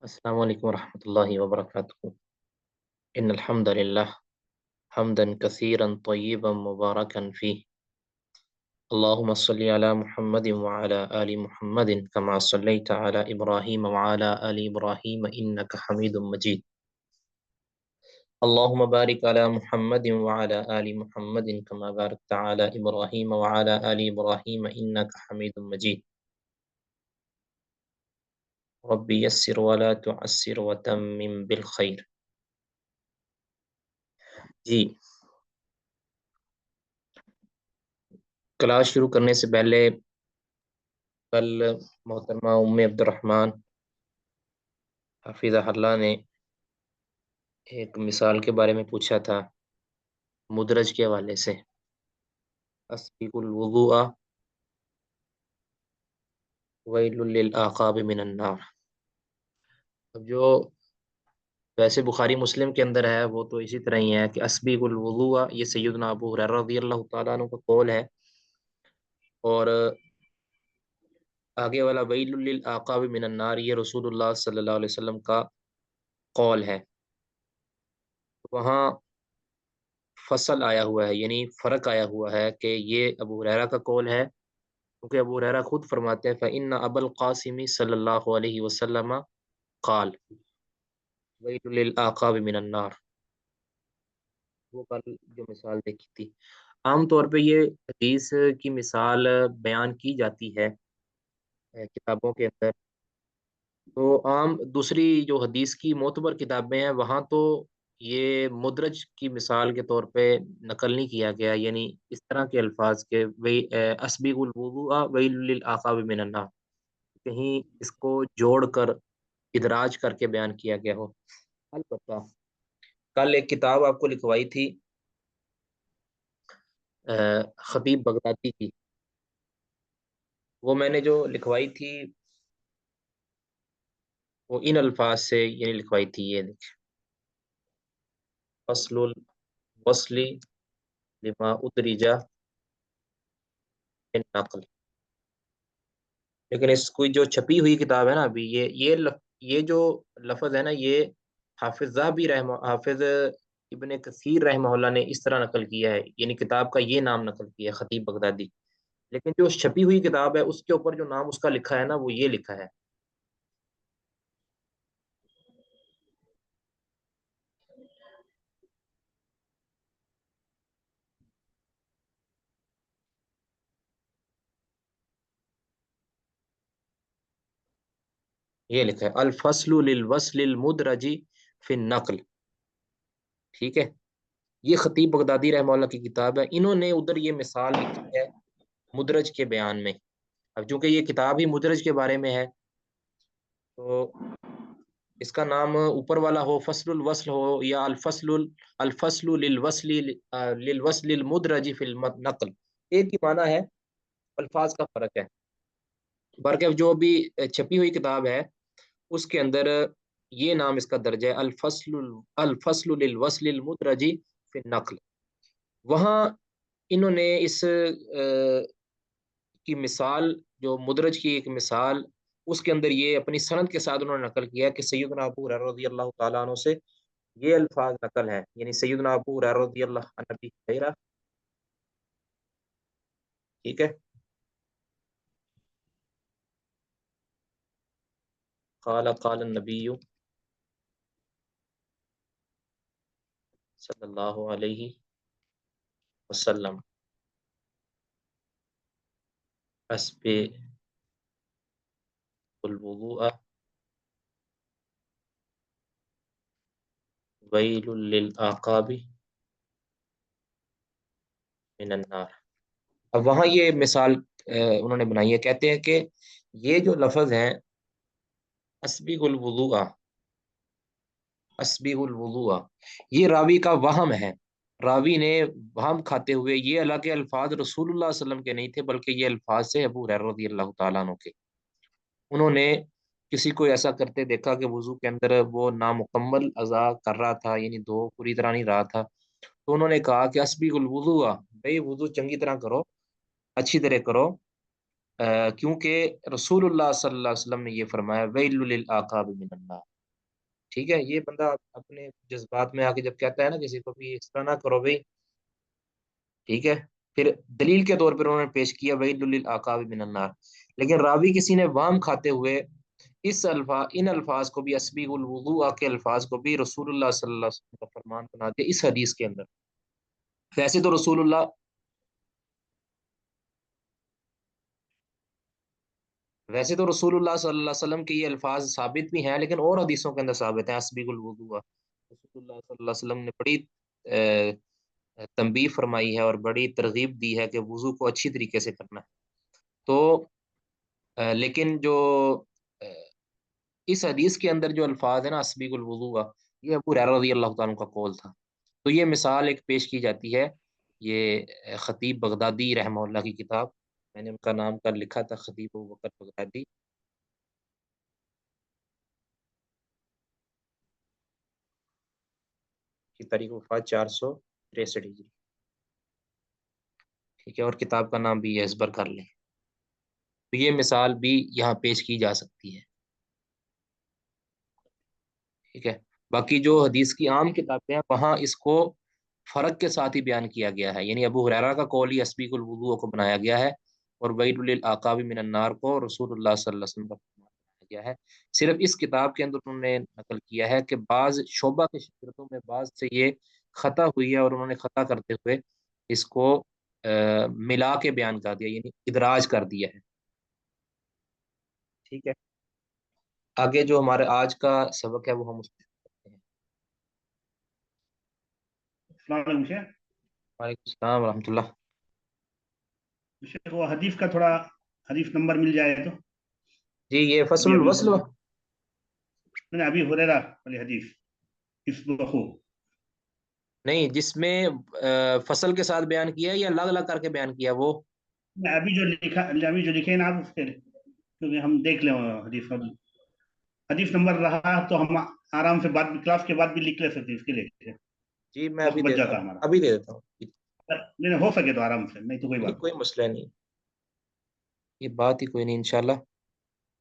السلام علیکم ورحمۃ اللہ وبرکاتہ ان الحمد للہ حمدا کثیرا طیبا مبارکا فیہ اللهم صل علی محمد وعلى آل محمد كما صلیت علی ابراہیم وعلى آل ابراہیم انک حمید مجید اللهم بارک علی محمد وعلى آل محمد كما بارکت علی ابراہیم وعلى آل ابراہیم انک حمید مجید رب یسر ولا تعسر وتمم بالخیر۔ جی، کلاس شروع کرنے سے پہلے کل محترمہ ام عبد الرحمن حفظہ اللہ نے ایک مثال کے بارے میں پوچھا تھا مدرج کے حوالے سے، اسبق الوضوء ویل للعقاب من النار۔ اب جو ویسے بخاری مسلم کے اندر ہے وہ تو اسی طرح ہی ہے کہ اسبق الوضوء، یہ سیدنا ابو ہریرہ رضی اللہ تعالیٰ عنہ کا قول ہے، اور آگے والا ویل للعقاب من النار یہ رسول اللہ صلی اللہ علیہ وسلم کا قول ہے۔ وہاں فصل آیا ہوا ہے، یعنی فرق آیا ہوا ہے کہ یہ ابو ہریرہ کا قول ہے، کیونکہ ابو ہریرہ خود فرماتے ہیں فَإِنَّ أَبَا الْقَاسِمِ صلی اللہ علیہ وسلم قال وَيْلٌ لِلْأَعْقَابِ مِنَ النَّارِ۔ وہ کل جو مثال دیکھی تھی، عام طور پہ یہ حدیث کی مثال بیان کی جاتی ہے کتابوں کے اندر، تو عام دوسری جو حدیث کی معتبر کتابیں ہیں وہاں تو یہ مدرج کی مثال کے طور پہ نقل نہیں کیا گیا، یعنی اس طرح کے الفاظ کے وہی اسبیغ الوضوء ویل للعقاب من النار، کہیں اس کو جوڑ کر ادراج کر کے بیان کیا گیا ہو۔ البتہ کل ایک کتاب آپ کو لکھوائی تھی خطیب بغدادی کی، وہ میں نے جو لکھوائی تھی وہ ان الفاظ سے یعنی لکھوائی تھی، یہ دیکھ فصل الوصل لما ادرج من نقل، لیکن اس کوئی جو چھپی ہوئی کتاب ہے نا ابھی یہ جو لفظ ہے نا، یہ حافظ ذہبی حافظ ابن کثیر رحمہ اللہ نے اس طرح نقل کیا ہے، یعنی کتاب کا یہ نام نقل کیا ہے خطیب بغدادی، لیکن جو چھپی ہوئی کتاب ہے اس کے اوپر جو نام اس کا لکھا ہے نا وہ یہ لکھا ہے، یہ لکھا ہے الفصل للوصل المدرج فی النقل، ٹھیک ہے؟ یہ خطیب بغدادی رحمہ اللہ کی کتاب ہے، انہوں نے ادھر یہ مثال لکھی ہے مدرج کے بیان میں۔ اب چونکہ یہ کتاب ہی مدرج کے بارے میں ہے تو اس کا نام اوپر والا ہو فصل الوصل ہو یا الفصل للوصل المدرج فی النقل، ایک ہی معنی ہے، الفاظ کا فرق ہے۔ برکہ جو بھی چھپی ہوئی کتاب ہے اس کے اندر یہ نام اس کا درج ہے الفصل للوصل المدرج فی النقل، وہاں انہوں نے اس کی مثال جو مدرج کی ایک مثال اس کے اندر یہ اپنی سند کے ساتھ انہوں نے نقل کیا کہ سیدنا ابو ہریرہ رضی اللہ تعالیٰ عنہ سے یہ الفاظ نقل ہیں، یعنی سیدنا ابو ہریرہ رضی اللہ عنہ ابی ہریرہ، ٹھیک ہے؟ قال قال النبی صلی اللہ علیہ وسلم اسبغ الوضوء ویل للعقاب من النار۔ اب وہاں یہ مثال انہوں نے بنائی ہے، کہتے ہیں کہ یہ جو لفظ ہیں اسبغ الوضوء، اسبغ الوضوء، یہ راوی کا وہم ہے، راوی نے وہم کھاتے ہوئے یہ الگ الفاظ رسول اللہ صلی اللہ علیہ وسلم کے نہیں تھے بلکہ یہ الفاظ سے ابو ہریرہ رضی اللہ تعالیٰ عنہ کے، انہوں نے کسی کو ایسا کرتے دیکھا کہ وضو کے اندر وہ نامکمل اعضاء کر رہا تھا، یعنی دو پوری طرح نہیں رہا تھا، تو انہوں نے کہا کہ اسبغ الوضوء، بھائی وضو چنگی طرح کرو، اچھی طرح کرو، کیونکہ رسول اللہ صلی اللہ علیہ وسلم نے یہ فرمایا ویل للعقاب من النار، ٹھیک ہے، یہ بندہ اپنے جذبات میں آ کے جب کہتا ہے نا کسی کو بھی اس طرح نہ کرو بھائی، ٹھیک ہے، پھر دلیل کے طور پر انہوں نے پیش کیا وعید للعقاب من النار، لیکن راوی کسی نے وام کھاتے ہوئے ان الفاظ کو بھی، اسبیغ الوضوء کے الفاظ کو بھی رسول اللہ صلی اللہ علیہ وسلم کا فرمان بنا دیا اس حدیث کے اندر۔ ویسے تو رسول اللہ ویسے تو رسول اللہ صلی اللہ علیہ وسلم کے یہ الفاظ ثابت بھی ہیں، لیکن اور حدیثوں کے اندر ثابت ہیں اسبیغ الوضوء، رسول اللہ صلی اللہ علیہ وسلم نے بڑی تنبیہ فرمائی ہے اور بڑی ترغیب دی ہے کہ وضو کو اچھی طریقے سے کرنا ہے۔ تو لیکن جو آ، اس حدیث کے اندر جو الفاظ ہیں نا اسبیغ الوضوء، یہ ابو ہریرہ رضی اللہ تعالیٰ عنہ کا قول تھا۔ تو یہ مثال ایک پیش کی جاتی ہے، یہ خطیب بغدادی رحمہ اللہ کی کتاب، میں نے ان کا نام کر لکھا تھا، خطیب ابو بکر بغدادی کی تاریخ وفات 463 ہجری، ٹھیک ہے، اور کتاب کا نام بھی یہ ازبر کر لیں۔ تو یہ مثال بھی یہاں پیش کی جا سکتی ہے، ٹھیک ہے۔ باقی جو حدیث کی عام کتابیں ہیں وہاں اس کو فرق کے ساتھ ہی بیان کیا گیا ہے، یعنی ابو ہریرہ کا قول ہی اسبیغ الوضوء کو بنایا گیا ہے، اور وعید للعقاب من النار کو رسول اللہ صلی اللہ علیہ وسلم کا فرمان بنایا گیا ہے۔ صرف اس کتاب کے اندر انہوں نے نقل کیا ہے کہ بعض شعبہ کے شاگردوں میں بعض سے یہ خطا ہوئی ہے، اور انہوں نے خطا کرتے ہوئے اس کو ملا کے بیان کر دیا، یعنی ادراج کر دیا ہے، ٹھیک ہے۔ آگے جو ہمارے آج کا سبق ہے وہ ہم اس میں شروع کرتے ہیں۔ السلام علیکم شیخ۔ وعلیکم السلام ورحمۃ اللہ۔ شیخ وہ حدیث کا تھوڑا حدیث نمبر مل جائے تو جی یہ فصل ابھی الوصل، میں نے ابھی ہریرہ والی حدیث اس بخو نہیں جس میں فصل کے ساتھ بیان کیا ہے یا الگ الگ کر کے بیان کیا وہ؟ میں ابھی جو لکھے نا آپ اس کے، کیونکہ ہم دیکھ لیں حدیث نمبر رہا تو ہم آرام سے بعد کلاس کے بعد بھی لکھ لے سکتے اس کے لیے، جی میں وقت ابھی بچ دیتا جاتا ہوں، ہمارا، ابھی دے دیتا ہوں، نہیں ہو سکے تو آرام سے، نہیں تو کوئی نہیں بات کوئی مسئلہ نہیں، یہ بات ہی کوئی نہیں انشاءاللہ۔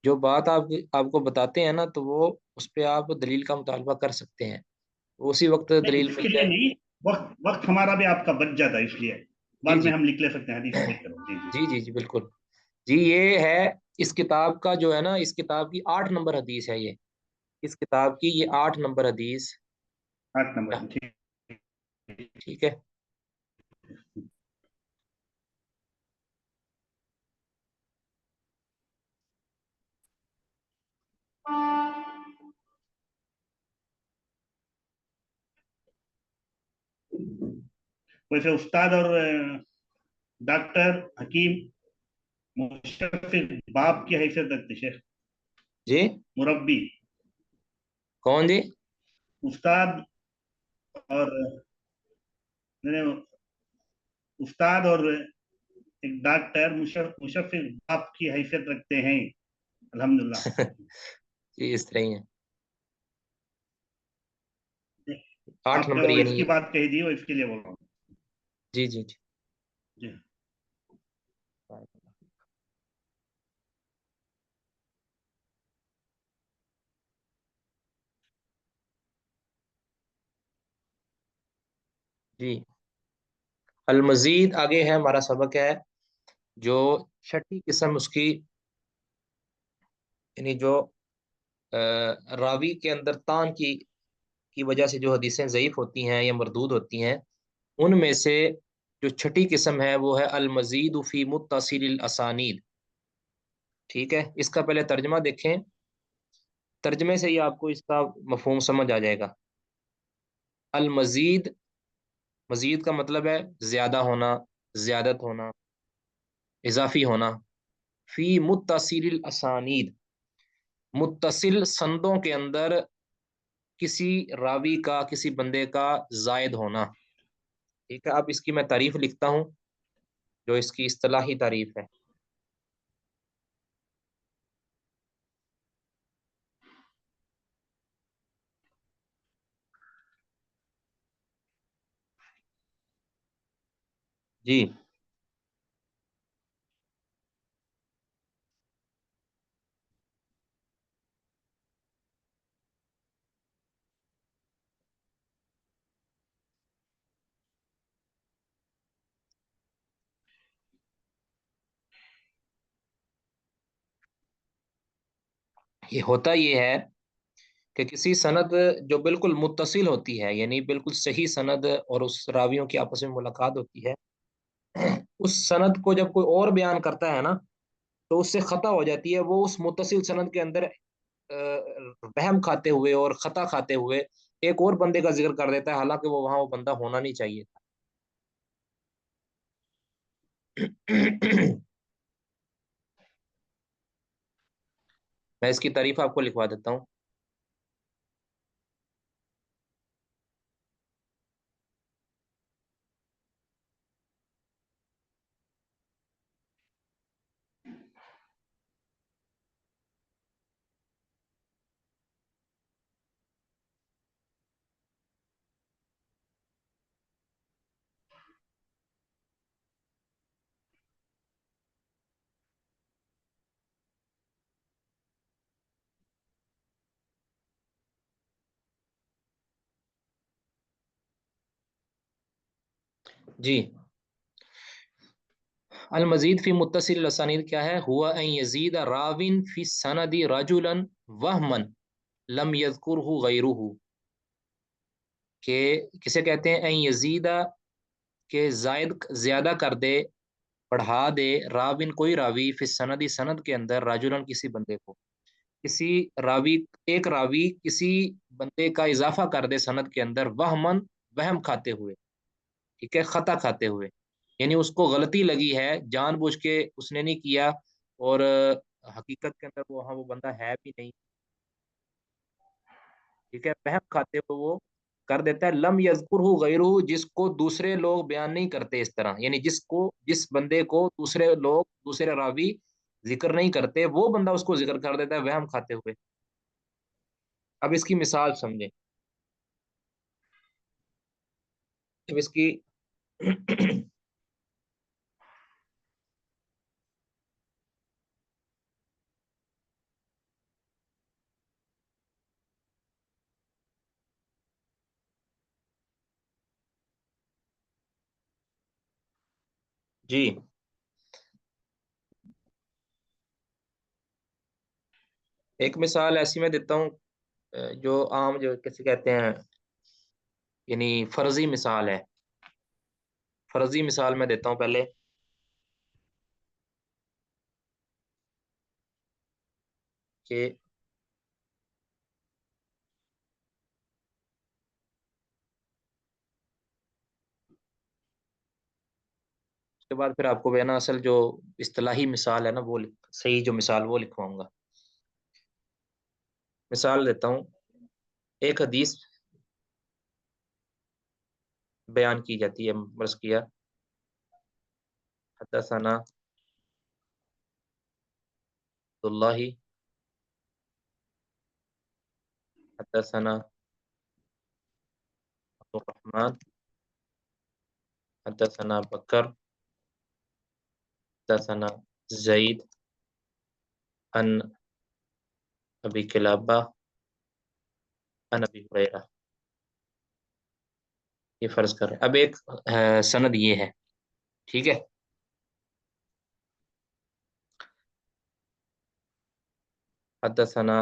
جو بات آپ کو بتاتے ہیں نا تو وہ اس پہ آپ دلیل کا مطالبہ کر سکتے ہیں، اسی وقت نہیں دلیل اس مل کے لیے جائے۔ نہیں، وقت ہمارا بھی آپ کا بچ جاتا ہے، اس لیے جی بعد میں جی ہم لکھ لے سکتے ہیں حدیث دیکھ کر۔ جی جی جی جی جی بالکل، جی یہ ہے اس کتاب کا جو ہے نا، اس کتاب کی 8 نمبر حدیث ہے یہ، اس کتاب کی یہ 8 نمبر حدیث، 8 نمبر ٹھیک۔ ٹھیک ہے۔ ویسے استاد اور ڈاکٹر حکیم مشفق باپ کی حیثیت رکھتے شیخ، جی مربی کون جی؟ استاد اور استاد اور ایک ڈاکٹر مشفق باپ کی حیثیت رکھتے ہیں، الحمدللہ۔ جی اس طرح ہی ہے، 8 آپ نے نمبر وہ اس یعنی کی بات کہی دی، وہ اس کے لیے بول رہا ہوں جی جی جی جی۔ جی المزید آگے ہے ہمارا سبق ہے، جو چھٹی قسم اس یعنی جو راوی کے اندر تان کی وجہ سے جو حدیثیں ضعیف ہوتی ہیں یا مردود ہوتی ہیں، ان میں سے جو چھٹی قسم ہے وہ ہے المزید فی متصل الاسانید، ٹھیک ہے۔ اس کا پہلے ترجمہ دیکھیں، ترجمے سے ہی آپ کو اس کا مفہوم سمجھ آ جائے گا۔ المزید، مزید کا مطلب ہے زیادہ ہونا، زیادت ہونا، اضافی ہونا، فی متصل الاسانید، متصل سندوں کے اندر کسی راوی کا، کسی بندے کا زائد ہونا، ٹھیک ہے۔ اب اس کی میں تعریف لکھتا ہوں، جو اس کی اصطلاحی تعریف ہے۔ جی یہ ہوتا یہ ہے کہ کسی سند جو بالکل متصل ہوتی ہے، یعنی بالکل صحیح سند اور اس راویوں کی آپس میں ملاقات ہوتی ہے، اس سند کو جب کوئی اور بیان کرتا ہے نا تو اس سے خطا ہو جاتی ہے، وہ اس متصل سند کے اندر وہم کھاتے ہوئے اور خطا کھاتے ہوئے ایک اور بندے کا ذکر کر دیتا ہے، حالانکہ وہ وہاں وہ بندہ ہونا نہیں چاہیے تھا۔ میں اس کی تعریف آپ کو لکھوا دیتا ہوں۔ جی، المزید فی متصل الاسانید کیا ہے؟ ہوا ان یزید راوین فی سند رجلا وہما لم یذکرہ غیرہ، کہ کسے کہتے ہیں؟ ان یزیدہ، کہ زیادہ کر دے، بڑھا دے، راوین کوئی راوی، فی سندی سند کے اندر، راجلن کسی بندے کو، کسی راوی، ایک راوی کسی بندے کا اضافہ کر دے سند کے اندر، وہمن، وہم کھاتے ہوئے، ٹھیک ہے، خطا کھاتے ہوئے، یعنی اس کو غلطی لگی ہے، جان بوجھ کے اس نے نہیں کیا، اور حقیقت کے اندر وہ وہاں وہ بندہ ہے بھی نہیں، ٹھیک ہے، وہم کھاتے ہوئے وہ کر دیتا ہے، لم یذکرہ غیرہ، جس کو دوسرے لوگ بیان نہیں کرتے اس طرح، یعنی جس بندے کو دوسرے لوگ، دوسرے راوی ذکر نہیں کرتے، وہ بندہ اس کو ذکر کر دیتا ہے وہم کھاتے ہوئے۔ اب اس کی مثال سمجھیں، اب اس کی جی، ایک مثال ایسی میں دیتا ہوں، جو عام، جو کیسے کہتے ہیں، یعنی فرضی مثال ہے، فرضی مثال میں دیتا ہوں پہلے، کہ اس کے بعد پھر آپ کو نا اصل جو اصطلاحی مثال ہے نا، وہ صحیح جو مثال وہ لکھواؤں گا۔ مثال دیتا ہوں، ایک حدیث بیان کی جاتی ہے، مرض کیا حدثنا عبداللہ، حدثنا عبدالرحمن، حدثنا بکر، حدثنا زید، ان ابی کلابہ، ان ابی ہریرہ، یہ فرض کر رہے ہیں۔ اب ایک سند یہ ہے، ٹھیک ہے، حدثنا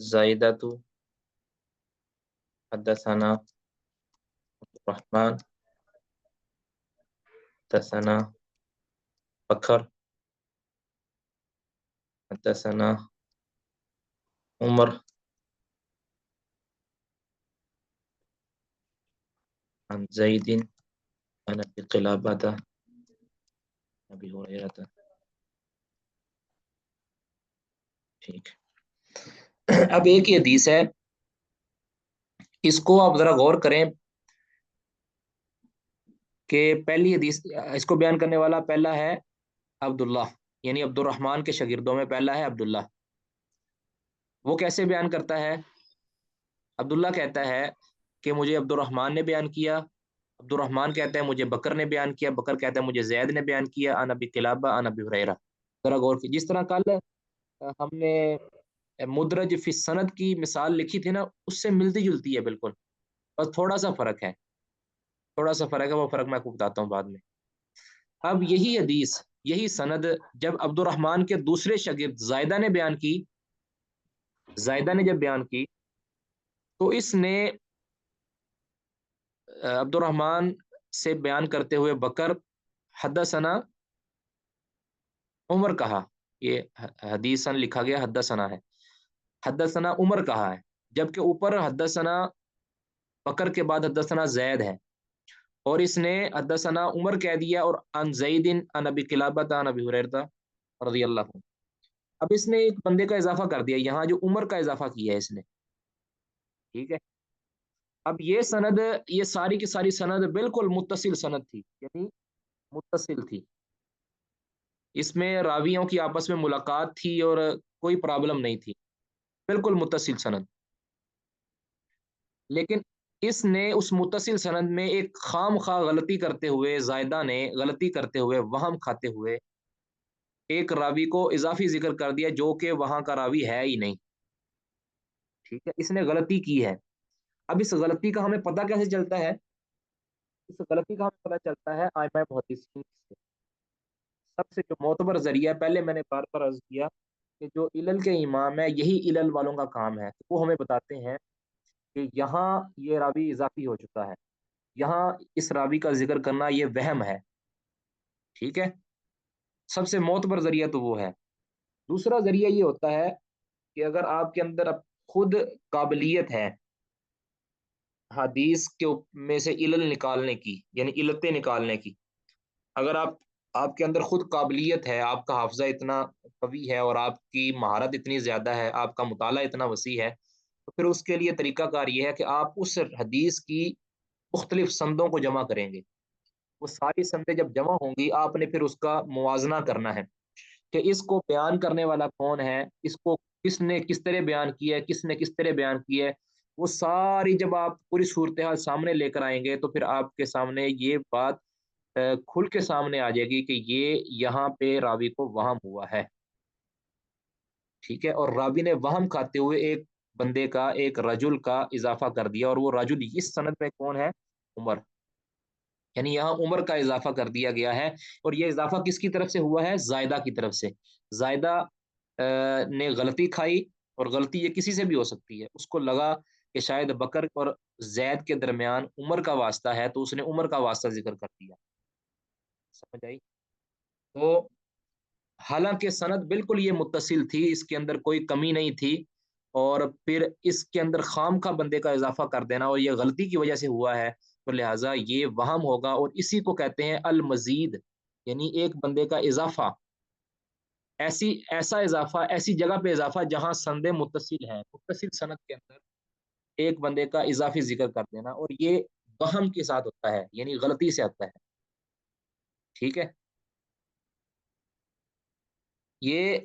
زائدہ، حدثنا عبدالرحمن، حدثنا بکر، حدثنا عمر، عن زید، عن ابی قلابہ، ابی ہریرہ، ٹھیک۔ اب ایک یہ حدیث ہے، اس کو آپ ذرا غور کریں کہ پہلی حدیث، اس کو بیان کرنے والا پہلا ہے عبداللہ، یعنی عبد الرحمن کے شاگردوں میں پہلا ہے عبداللہ۔ وہ کیسے بیان کرتا ہے؟ عبداللہ کہتا ہے کہ مجھے عبد الرحمن نے بیان کیا، عبد الرحمن کہتا ہے مجھے بکر نے بیان کیا، بکر کہتا ہے مجھے زید نے بیان کیا، ان ابی قلابہ، ان ابی ہریرہ۔ ذرا غور کی، جس طرح کل ہم نے مدرج فی سند کی مثال لکھی تھی نا، اس سے ملتی جلتی ہے بالکل، بس تھوڑا سا فرق ہے، تھوڑا سا فرق ہے، وہ فرق میں آپ کو بتاتا ہوں بعد میں۔ اب یہی حدیث، یہی سند جب عبد الرحمن کے دوسرے شاگرد زائدہ نے بیان کی، زائدہ نے جب بیان کی تو اس نے عبد الرحمن سے بیان کرتے ہوئے بکر حدثنا عمر کہا، یہ حدیثن لکھا گیا حدثنا ہے، حدثنا عمر کہا ہے، جبکہ اوپر حدثنا بکر کے بعد حدثنا زید ہے، اور اس نے حدثنا عمر کہہ دیا اور عن زید عن ابی قلابہ عن ابی ہریرہ رضی اللہ عنہ۔ اب اس نے ایک بندے کا اضافہ کر دیا یہاں، جو عمر کا اضافہ کیا ہے اس نے، ٹھیک ہے۔ اب یہ سند، یہ ساری کی ساری سند بالکل متصل سند تھی، یعنی متصل تھی، اس میں راویوں کی آپس میں ملاقات تھی اور کوئی پرابلم نہیں تھی، بالکل متصل سند۔ لیکن اس نے اس متصل سند میں ایک خام خواہ غلطی کرتے ہوئے، زائدہ نے غلطی کرتے ہوئے، وہم کھاتے ہوئے ایک راوی کو اضافی ذکر کر دیا جو کہ وہاں کا راوی ہے ہی نہیں، ٹھیک ہے، اس نے غلطی کی ہے۔ اب اس غلطی کا ہمیں پتہ کیسے چلتا ہے؟ اس غلطی کا ہمیں پتہ چلتا ہے ائمہ محدثین سے۔ سب سے جو معتبر ذریعہ، پہلے میں نے بار بار عرض کیا کہ جو علل کے امام ہے، یہی علل والوں کا کام ہے، وہ ہمیں بتاتے ہیں کہ یہاں یہ راوی اضافی ہو چکا ہے، یہاں اس راوی کا ذکر کرنا یہ وہم ہے، ٹھیک ہے۔ سب سے معتبر ذریعہ تو وہ ہے۔ دوسرا ذریعہ یہ ہوتا ہے کہ اگر آپ کے اندر اب خود قابلیت ہے حدیث کے میں سے علل نکالنے کی، یعنی علتیں نکالنے کی، اگر آپ کے اندر خود قابلیت ہے، آپ کا حافظہ اتنا قوی ہے اور آپ کی مہارت اتنی زیادہ ہے، آپ کا مطالعہ اتنا وسیع ہے، تو پھر اس کے لیے طریقہ کار یہ ہے کہ آپ اس حدیث کی مختلف سندوں کو جمع کریں گے۔ وہ ساری سندیں جب جمع ہوں گی، آپ نے پھر اس کا موازنہ کرنا ہے کہ اس کو بیان کرنے والا کون ہے، اس کو کس نے کس طرح بیان کیا ہے، کس نے کس طرح بیان کیا ہے۔ وہ ساری جب آپ پوری صورتحال سامنے لے کر آئیں گے تو پھر آپ کے سامنے یہ بات کھل کے سامنے آ جائے گی کہ یہ یہاں پہ راوی کو وہم ہوا ہے، ٹھیک ہے، اور راوی نے وہم کھاتے ہوئے ایک بندے کا، ایک رجل کا اضافہ کر دیا، اور وہ رجل اس سند میں کون ہے؟ عمر، یعنی یہاں عمر کا اضافہ کر دیا گیا ہے، اور یہ اضافہ کس کی طرف سے ہوا ہے؟ زائدہ کی طرف سے۔ زائدہ نے غلطی کھائی، اور غلطی یہ کسی سے بھی ہو سکتی ہے، اس کو لگا کہ شاید بکر اور زید کے درمیان عمر کا واسطہ ہے، تو اس نے عمر کا واسطہ ذکر کر دیا، سمجھ آئی؟ تو حالانکہ سند بالکل یہ متصل تھی، اس کے اندر کوئی کمی نہیں تھی، اور پھر اس کے اندر خام کا بندے کا اضافہ کر دینا اور یہ غلطی کی وجہ سے ہوا ہے، تو لہٰذا یہ وہم ہوگا، اور اسی کو کہتے ہیں المزید، یعنی ایک بندے کا اضافہ، ایسا اضافہ، ایسی جگہ پہ اضافہ جہاں سندیں متصل ہیں، متصل سند کے اندر ایک بندے کا اضافی ذکر کر دینا، اور یہ وہم کے ساتھ ہوتا ہے، یعنی غلطی سے آتا ہے، ٹھیک ہے۔ یہ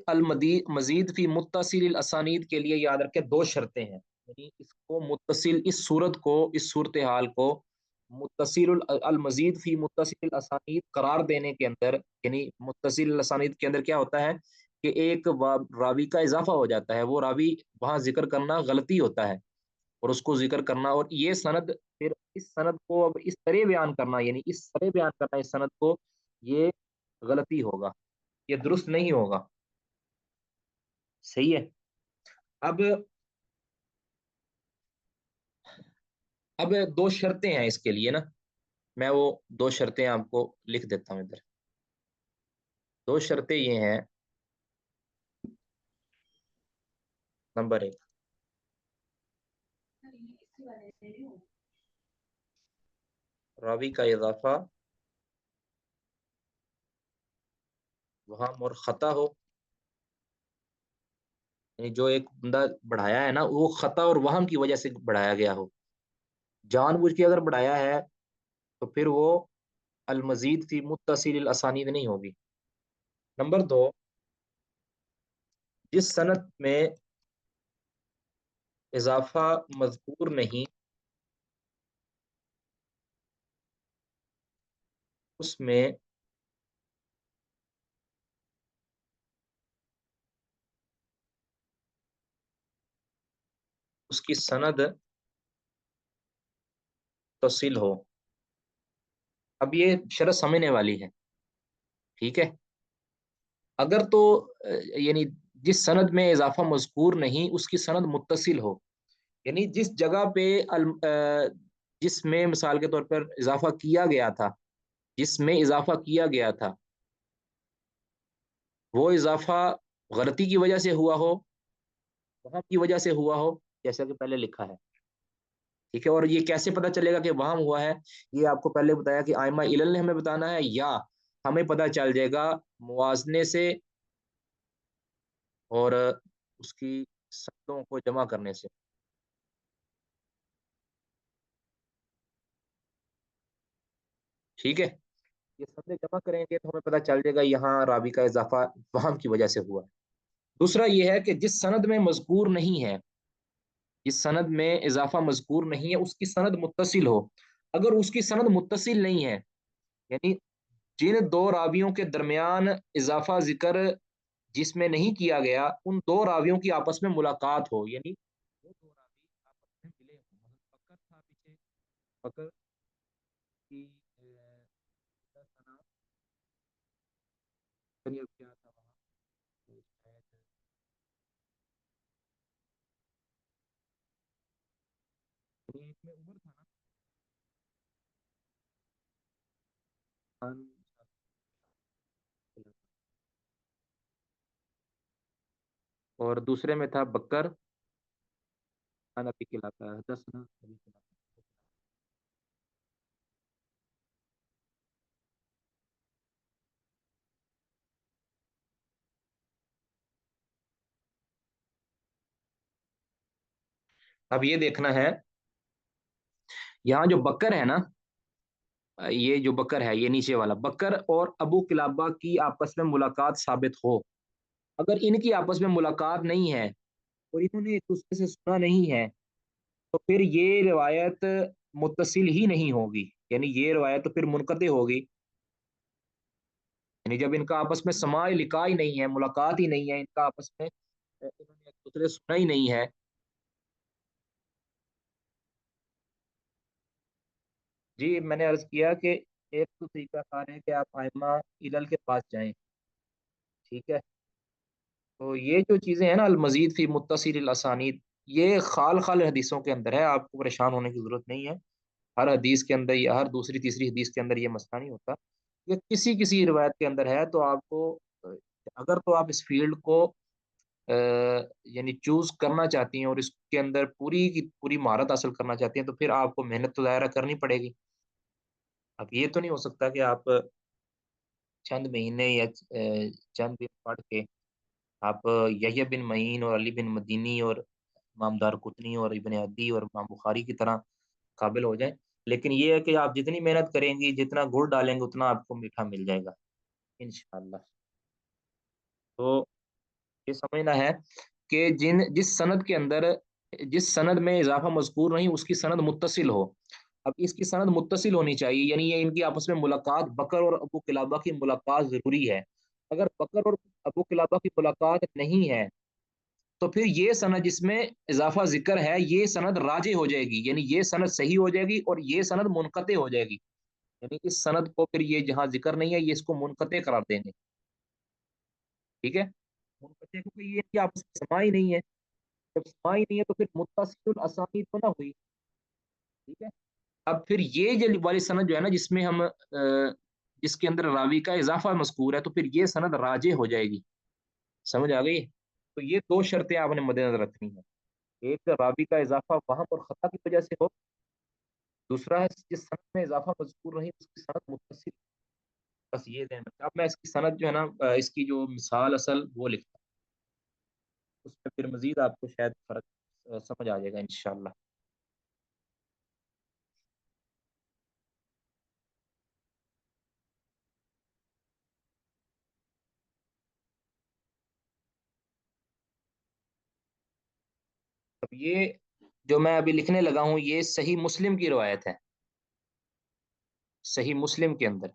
مزید فی متصل الاسانید کے لیے یاد رکھے دو شرطیں ہیں، یعنی اس کو متصل، اس صورت کو، اس صورتحال کو متصل المزید فی متصل الاسانید قرار دینے کے اندر، یعنی متصل الاسانید کے اندر کیا ہوتا ہے کہ ایک راوی کا اضافہ ہو جاتا ہے، وہ راوی وہاں ذکر کرنا غلطی ہوتا ہے، اور اس کو ذکر کرنا، اور یہ سند پھر اس سند کو اب اس طرح بیان کرنا، یعنی اس طرح بیان کرنا اس سند کو، یہ غلطی ہوگا، یہ درست نہیں ہوگا، صحیح ہے۔ اب اب دو شرطیں ہیں اس کے لیے نا، میں وہ دو شرطیں آپ کو لکھ دیتا ہوں ادھر۔ دو شرطیں یہ ہیں، نمبر ایک، راوی کا اضافہ وہم اور خطا ہو، یعنی جو ایک بندہ بڑھایا ہے نا، وہ خطا اور وہم کی وجہ سے بڑھایا گیا ہو، جان بوجھ کے اگر بڑھایا ہے تو پھر وہ المزید فی متصل الاسانید نہیں ہوگی۔ نمبر دو، جس سند میں اضافہ مذکور نہیں، اس میں اس کی سند تصل ہو۔ اب یہ شرط سمجھنے والی ہے، ٹھیک ہے۔ اگر تو یعنی جس سند میں اضافہ مذکور نہیں اس کی سند متصل ہو، یعنی جس جگہ پہ جس میں مثال کے طور پر اضافہ کیا گیا تھا، جس میں اضافہ کیا گیا تھا وہ اضافہ غلطی کی وجہ سے ہوا ہو، وہم کی وجہ سے ہوا ہو، جیسا کہ پہلے لکھا ہے، ٹھیک ہے؟ اور یہ کیسے پتا چلے گا کہ وہم ہوا ہے؟ یہ آپ کو پہلے بتایا کہ آئمہ علل نے ہمیں بتانا ہے، یا ہمیں پتا چل جائے گا موازنے سے اور اس کی سندوں کو جمع کرنے سے، ٹھیک ہے؟ یہ سندیں جمع کریں گے تو ہمیں پتا چل جائے گا یہاں راوی کا اضافہ وہم کی وجہ سے ہوا ہے۔ دوسرا یہ ہے کہ جس سند میں مذکور نہیں ہے، جس سند میں اضافہ مذکور نہیں ہے اس کی سند متصل ہو۔ اگر اس کی سند متصل نہیں ہے، یعنی جن دو راویوں کے درمیان اضافہ ذکر جس میں نہیں کیا گیا ان دو راویوں کی آپس میں ملاقات ہو، یعنی وہ دو راوی آپس میں ملے ہوں، مثلا بکر تھا پیچھے، بکر کی ثنا کیا تھا وہاں، تو شاید ایک میں عمر تھا نا، خان، اور دوسرے میں تھا بکر خان ابی کھلاتا ہے، حدثنا ابی کھلاتا ہے۔ اب یہ دیکھنا ہے یہاں جو بکر ہے نا، یہ جو بکر ہے یہ نیچے والا بکر اور ابو کلابہ کی آپس میں ملاقات ثابت ہو، اگر ان کی آپس میں ملاقات نہیں ہے اور انہوں نے ایک دوسرے سے سنا نہیں ہے تو پھر یہ روایت متصل ہی نہیں ہوگی، یعنی یہ روایت تو پھر منقطع ہوگی، یعنی جب ان کا آپس میں سماع لقاء ہی نہیں ہے، ملاقات ہی نہیں ہے ان کا آپس میں، انہوں نے ایک دوسرے سے سنا ہی نہیں ہے۔ جی میں نے عرض کیا کہ ایک تو طریقہ کار ہے کہ آپ ائمہ علل کے پاس جائیں، ٹھیک ہے؟ تو یہ جو چیزیں ہیں نا المزید فی متصل الاسانید، یہ خال خال حدیثوں کے اندر ہے، آپ کو پریشان ہونے کی ضرورت نہیں ہے، ہر حدیث کے اندر یا ہر دوسری تیسری حدیث کے اندر یہ مسئلہ نہیں ہوتا، یہ کسی کسی روایت کے اندر ہے، تو آپ کو اگر تو آپ اس فیلڈ کو یعنی چوز کرنا چاہتی ہیں اور اس کے اندر پوری کی پوری مہارت حاصل کرنا چاہتی ہیں تو پھر آپ کو محنت تو ظاہرہ کرنی پڑے گی۔ اب یہ تو نہیں ہو سکتا کہ آپ چند مہینے یا چند دن پڑھ کے آپ یحییٰ بن معین اور علی بن مدینی اور امام دار قطنی اور ابن عدی اور امام بخاری کی طرح قابل ہو جائیں، لیکن یہ ہے کہ آپ جتنی محنت کریں گی، جتنا گڑ ڈالیں گے اتنا آپ کو میٹھا مل جائے گا انشاءاللہ۔ تو یہ سمجھنا ہے کہ جس سند کے اندر جس سند میں اضافہ مذکور نہیں اس کی سند متصل ہو، اب اس کی سند متصل ہونی چاہیے، یعنی یہ ان کی آپس میں ملاقات، بکر اور ابو قلابہ کی ملاقات ضروری ہے، اگر بکر اور ابو قلابہ کی ملاقات نہیں ہے تو پھر یہ سند جس میں اضافہ ذکر ہے یہ سند راجع ہو جائے گی، یعنی یہ سند صحیح ہو جائے گی اور یہ سند منقطع ہو جائے گی، یعنی اس سند کو پھر یہ جہاں ذکر نہیں ہے یہ اس کو منقطع قرار دیں گے، ٹھیک ہے؟ منقطع کیونکہ یہ ان کی آپس میں سماع ہی نہیں ہے، جب سماع ہی نہیں ہے تو پھر متصل الاسانید تو نہ ہوئی، ٹھیک ہے؟ اب پھر یہ جو والی سند جو ہے نا جس میں ہم جس کے اندر راوی کا اضافہ مذکور ہے تو پھر یہ سند راجع ہو جائے گی، سمجھ آ گئی؟ تو یہ دو شرطیں آپ نے مد نظر رکھنی ہیں، ایک راوی کا اضافہ وہم اور خطا کی وجہ سے ہو، دوسرا ہے جس سند میں اضافہ مذکور نہیں اس کی سند متصل، بس یہ ذہن رکھیں۔ اب میں اس کی سند جو ہے نا اس کی جو مثال اصل وہ لکھتا ہوں، اس میں پھر مزید آپ کو شاید فرق سمجھ آ جائے گا انشاءاللہ۔ اب یہ جو میں ابھی لکھنے لگا ہوں یہ صحیح مسلم کی روایت ہے، صحیح مسلم کے اندر،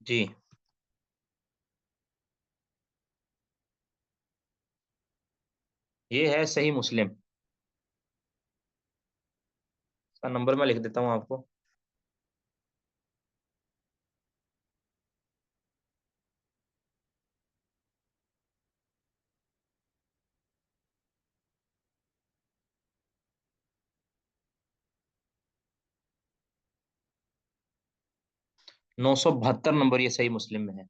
جی یہ ہے صحیح مسلم، اس کا نمبر میں لکھ دیتا ہوں آپ کو. 972 نمبر یہ صحیح مسلم میں ہے.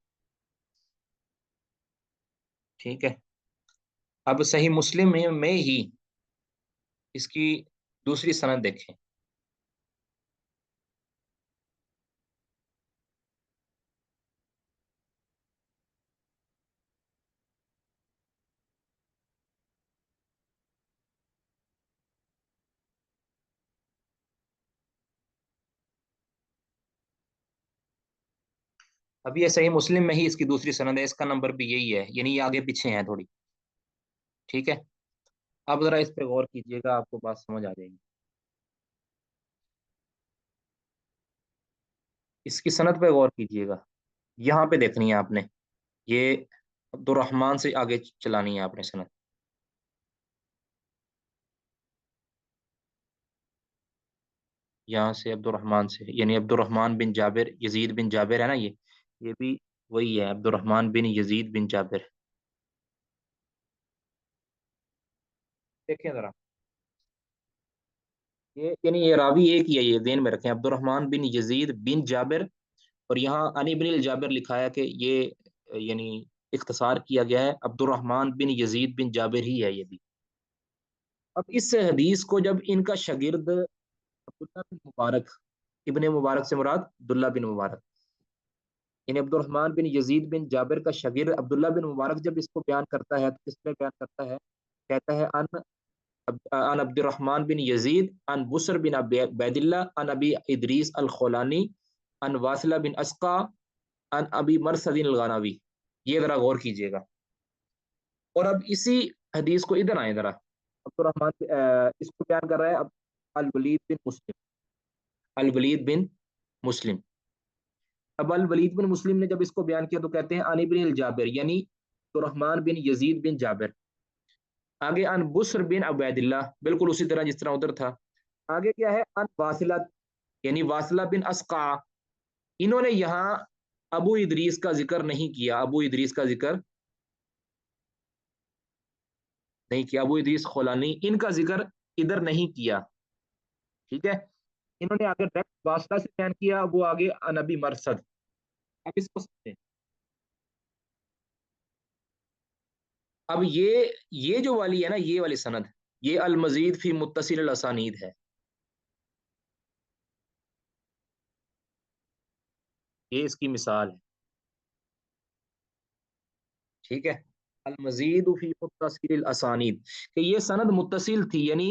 ٹھیک ہے. اب صحیح مسلم میں ہی اس کی دوسری سند دیکھیں. اب یہ صحیح مسلم میں ہی اس کی دوسری سند ہے، اس کا نمبر بھی یہی ہے، یعنی یہ آگے پیچھے ہیں تھوڑی. ٹھیک ہے. اب ذرا اس پہ غور کیجئے گا، آپ کو بات سمجھ آ جائے گی. اس کی سند پہ غور کیجئے گا، یہاں پہ دیکھنی ہے آپ نے. یہ عبد الرحمن سے آگے چلانی ہے آپ نے سند. یہاں سے عبد الرحمن سے، یعنی عبد الرحمن بن جابر، یزید بن جابر ہے نا، یہ بھی وہی ہے، عبد الرحمن بن یزید بن جابر. دیکھیں ذرا، یہ یعنی یہ راوی ایک ہی ہے، یہ ذہن میں رکھیں، عبد الرحمن بن یزید بن جابر. اور یہاں علی بن الجابر لکھا ہے کہ یہ یعنی اختصار کیا گیا ہے، عبد الرحمن بن یزید بن جابر ہی ہے یہ بھی. اب اس حدیث کو جب ان کا شاگرد عبداللہ بن مبارک، ابن مبارک سے مراد عبداللہ بن مبارک، یعنی عبد الرحمن بن یزید بن جابر کا شاگرد عبداللہ بن مبارک جب اس کو بیان کرتا ہے تو کس طرح بیان کرتا ہے؟ کہتا ہے عن عبد الرحمن بن یزید عن بسر بن عبید اللہ عن ابی ادریس الخولانی عن واصلہ بن اسقا عن ابی مرثد الغنوی. یہ ذرا غور کیجئے گا. اور اب اسی حدیث کو ادھر آئیں ذرا. عبد الرحمن اس کو بیان کر رہا ہے اب الولید بن مسلم. الولید بن مسلم. اب الولید بن مسلم نے جب اس کو بیان کیا تو کہتے ہیں عن بن الجابر، یعنی عبد الرحمن بن یزید بن جابر. آگے ان بسر بن عبید اللہ، بالکل اسی طرح جس طرح ادھر تھا. آگے کیا ہے؟ ان واصلہ، یعنی واصلہ بن اسقع. انہوں نے یہاں ابو ادریس کا ذکر نہیں کیا، ابو ادریس کا ذکر نہیں کیا، ابو ادریس خولانی ان کا ذکر ادھر نہیں کیا. ٹھیک ہے. انہوں نے آگے ڈائریکٹ واسطہ سے بیان کیا، وہ آگے نبی مرسد. اب اس کو سمجھیں. اب یہ جو والی ہے نا، یہ والی سند، یہ المزید فی متصل الاسانید ہے. یہ اس کی مثال ہے. ٹھیک ہے. المزید فی متصل الاسانید، کہ یہ سند متصل تھی، یعنی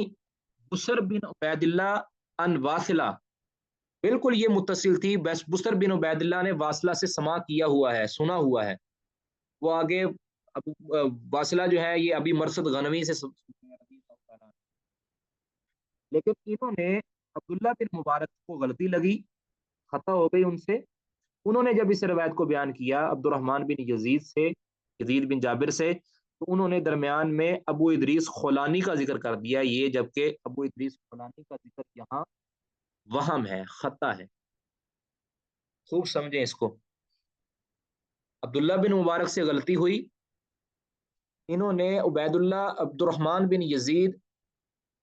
بسر بن عبید اللہ ان واصلہ، بالکل یہ متصل تھی. بس بسر بن عبید اللہ نے واصلہ سے سما کیا ہوا ہے، سنا ہوا ہے. وہ آگے واصلہ جو ہے یہ ابھی مرسد غنوی سے لیکن انہوں نے عبداللہ بن مبارک کو غلطی لگی، خطا ہو گئی ان سے. انہوں نے جب اس روایت کو بیان کیا عبد الرحمن بن یزید سے، یزید بن جابر سے، تو انہوں نے درمیان میں ابو ادریس خولانی کا ذکر کر دیا، یہ جبکہ ابو ادریس خولانی کا ذکر یہاں وہم ہے، خطا ہے. خوب سمجھیں اس کو. عبداللہ بن مبارک سے غلطی ہوئی، انہوں نے عبید اللہ عبد الرحمن بن یزید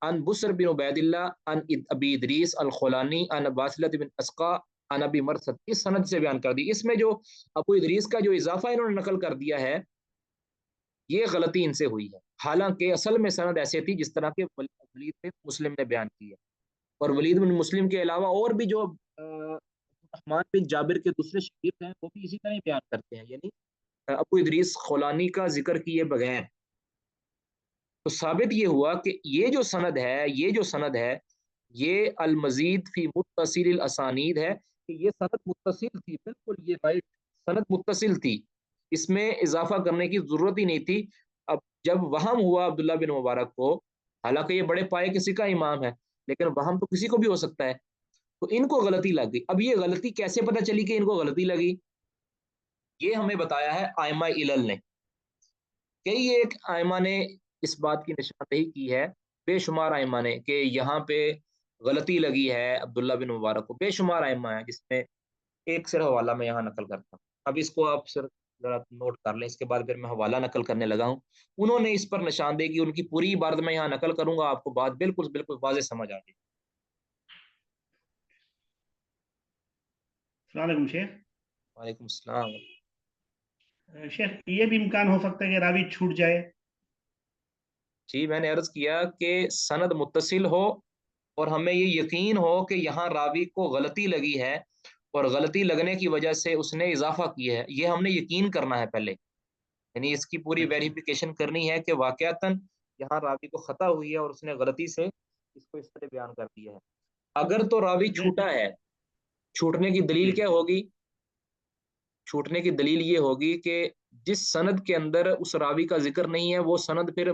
ان بسر بن عبید اللہ ان ابی ادریس الخولانی ان واصلۃ بن اسقا ان ابی مرثد اس سند سے بیان کر دی. اس میں جو ابو ادریس کا جو اضافہ انہوں نے نقل کر دیا ہے، یہ غلطی ان سے ہوئی ہے، حالانکہ اصل میں سند ایسے تھی جس طرح کے ولید بن مسلم نے بیان کی ہے. اور ولید بن مسلم کے علاوہ اور بھی جو رحمان بن جابر کے دوسرے شاگرد ہیں وہ بھی اسی طرح بیان کرتے ہیں، یعنی ابو ادریس خولانی کا ذکر کیے بغیر. تو ثابت یہ ہوا کہ یہ جو سند ہے یہ المزید فی متصل الاسانید ہے، کہ یہ سند متصل تھی، بالکل یہ رائٹ سند متصل تھی، اس میں اضافہ کرنے کی ضرورت ہی نہیں تھی. اب جب وہم ہوا عبداللہ بن مبارک کو، حالانکہ یہ بڑے پائے کسی کا امام ہے، لیکن وہم تو کسی کو بھی ہو سکتا ہے، تو ان کو غلطی لگ گئی. اب یہ غلطی کیسے پتہ چلی کہ ان کو غلطی لگی؟ یہ ہمیں بتایا ہے آئمہ علل نے، کئی ایک آئمہ نے اس بات کی نشاندہی کی ہے، بے شمار آئمہ نے، کہ یہاں پہ غلطی لگی ہے عبداللہ بن مبارک کو، بے شمار آئمہ ہیں، جس میں ایک صرف حوالہ میں یہاں نقل کرتا ہوں، اب اس کو آپ صرف ذرا نوٹ کر لیں، اس کے بعد پھر میں حوالہ نقل کرنے لگا ہوں۔ انہوں نے اس پر نشاندہی کی، ان کی پوری عبارت میں یہاں نقل کروں گا، آپ کو بات بالکل بالکل واضح سمجھ آ جائے۔ السلام علیکم شیخ۔ وعلیکم السلام۔ شیخ یہ بھی امکان ہو سکتا ہے کہ راوی چھوٹ جائے؟ جی میں نے عرض کیا کہ سند متصل ہو اور ہمیں یہ یقین ہو کہ یہاں راوی کو غلطی لگی ہے، اور غلطی لگنے کی وجہ سے اس نے اضافہ کیا ہے، یہ ہم نے یقین کرنا ہے پہلے، یعنی اس کی پوری اچھا ویریفیکیشن کرنی ہے کہ واقعتاً یہاں راوی کو خطا ہوئی ہے اور اس نے غلطی سے اس کو اس طرح بیان کر دیا ہے۔ اگر تو راوی چھوٹا ہے، چھوٹنے کی دلیل جی کیا ہوگی؟ چھوٹنے کی دلیل یہ ہوگی کہ جس سند کے اندر اس راوی کا ذکر نہیں ہے وہ سند پھر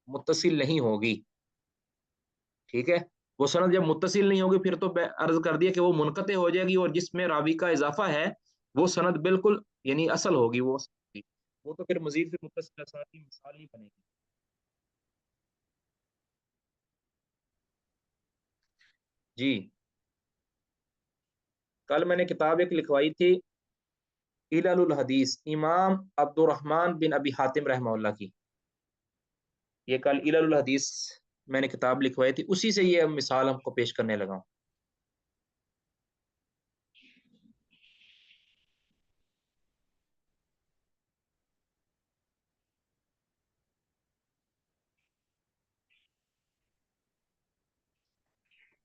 متصل نہیں ہوگی، ٹھیک ہے؟ وہ سند جب متصل نہیں ہوگی پھر تو عرض کر دیا کہ وہ منقطع ہو جائے گی، اور جس میں راوی کا اضافہ ہے وہ سند بالکل یعنی اصل ہوگی، وہ تو پھر مزید پھر متصل اسناد کی مثال نہیں بنے گی۔ جی کل میں نے کتاب ایک لکھوائی تھی، علل الحدیث، امام عبد الرحمن بن ابی حاتم رحمہ اللہ کی، یہ کل علل الحدیث میں نے کتاب لکھوائی تھی، اسی سے یہ مثال ہم کو پیش کرنے لگا ہوں۔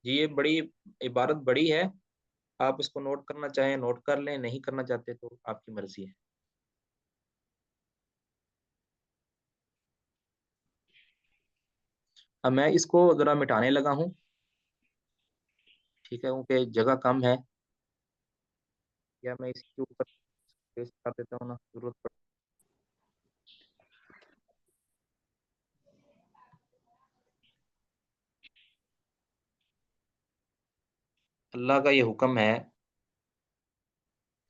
جی یہ بڑی عبارت بڑی ہے، آپ اس کو نوٹ کرنا چاہیں نوٹ کر لیں، نہیں کرنا چاہتے تو آپ کی مرضی ہے۔ اب میں اس کو ذرا مٹانے لگا ہوں، ٹھیک ہے، کیونکہ جگہ کم ہے، یا میں اس کے اوپر پیسٹ کر دیتا ہوں نا، ضرورت پڑ۔ اللہ کا یہ حکم ہے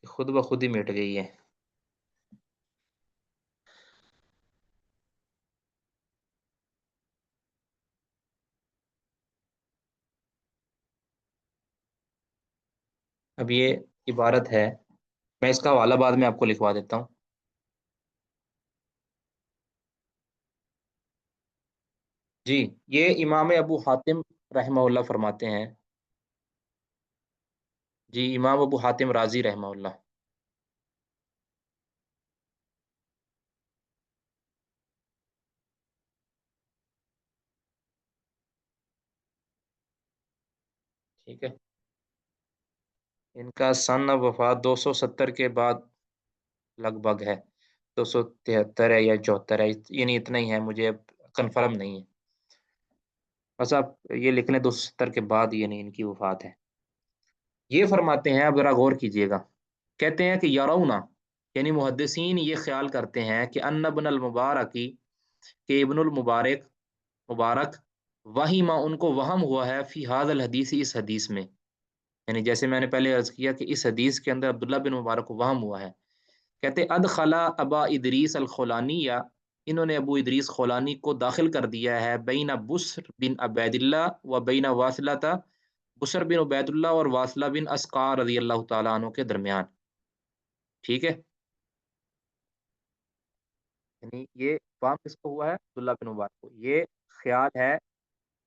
کہ خود بخود ہی مٹ گئی ہے۔ اب یہ عبارت ہے، میں اس کا حوالہ بعد میں آپ کو لکھوا دیتا ہوں۔ جی یہ امام ابو حاتم رحمہ اللہ فرماتے ہیں، جی امام ابو حاتم رازی رحمہ اللہ، ٹھیک ہے، ان کا سن وفات 270 کے بعد لگ بھگ ہے، 273 ہے یا 74 ہے، یعنی اتنا ہی ہے، مجھے اب کنفرم نہیں ہے، بس آپ یہ لکھ لیں 270 کے بعد یعنی ان کی وفات ہے۔ یہ فرماتے ہیں، اب ذرا غور کیجئے گا، کہتے ہیں کہ یرونا، یعنی محدثین یہ خیال کرتے ہیں کہ ان ابن المبارکی، کہ ابن المبارک مبارک، وہیما ان کو وہم ہوا ہے فی ھذا الحدیث، اس حدیث میں، یعنی جیسے میں نے پہلے عرض کیا کہ اس حدیث کے اندر عبداللہ بن مبارک کو وہم ہوا ہے، کہتے ادخلا ابا ادریس الخولانی، یا انہوں نے ابو ادریس خولانی کو داخل کر دیا ہے بین بسر بن عبید اللہ و بین واصلہ، بسر بن عبید اللہ اور واصلہ بن اسقا رضی اللہ تعالیٰ عنہ کے درمیان، ٹھیک ہے، یعنی یہ فام کس کو ہوا ہے؟ عبداللہ بن مبارک کو، یہ خیال ہے،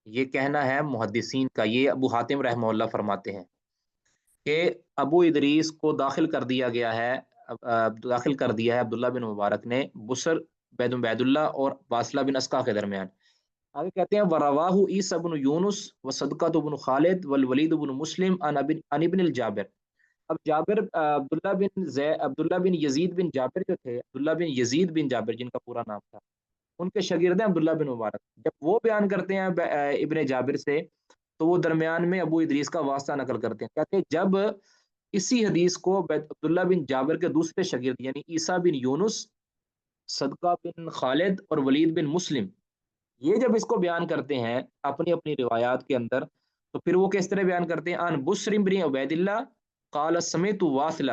یہ کہنا ہے محدثین کا، یہ ابو حاتم رحمہ اللہ فرماتے ہیں کہ ابو ادریس کو داخل کر دیا گیا ہے، داخل کر دیا ہے عبداللہ بن مبارک نے بسر بن عبید اللہ اور واصلہ بن اسقا کے درمیان۔ آگے کہتے ہیں وَرَوَاهُ عِيسَى بن یونس وصدقۃ بن خالد والولید بن مسلم عن ابن الجابر۔ اب جابر عبداللہ بن یزید بن جابر جو تھے، عبداللہ بن یزید بن جابر جن کا پورا نام تھا، ان کے شاگرد ہیں عبداللہ بن مبارک، جب وہ بیان کرتے ہیں ابن جابر سے تو وہ درمیان میں ابو ادریس کا واسطہ نقل کرتے ہیں، کہتے ہیں جب اسی حدیث کو عبداللہ بن جابر کے دوسرے شاگرد یعنی عیسیٰ بن یونس، صدقہ بن خالد اور ولید بن مسلم، یہ جب اس کو بیان کرتے ہیں اپنی اپنی روایات کے اندر، تو پھر وہ کس طرح بیان کرتے ہیں؟ ان بسر بن عبید اللہ قال سمعت واصلہ،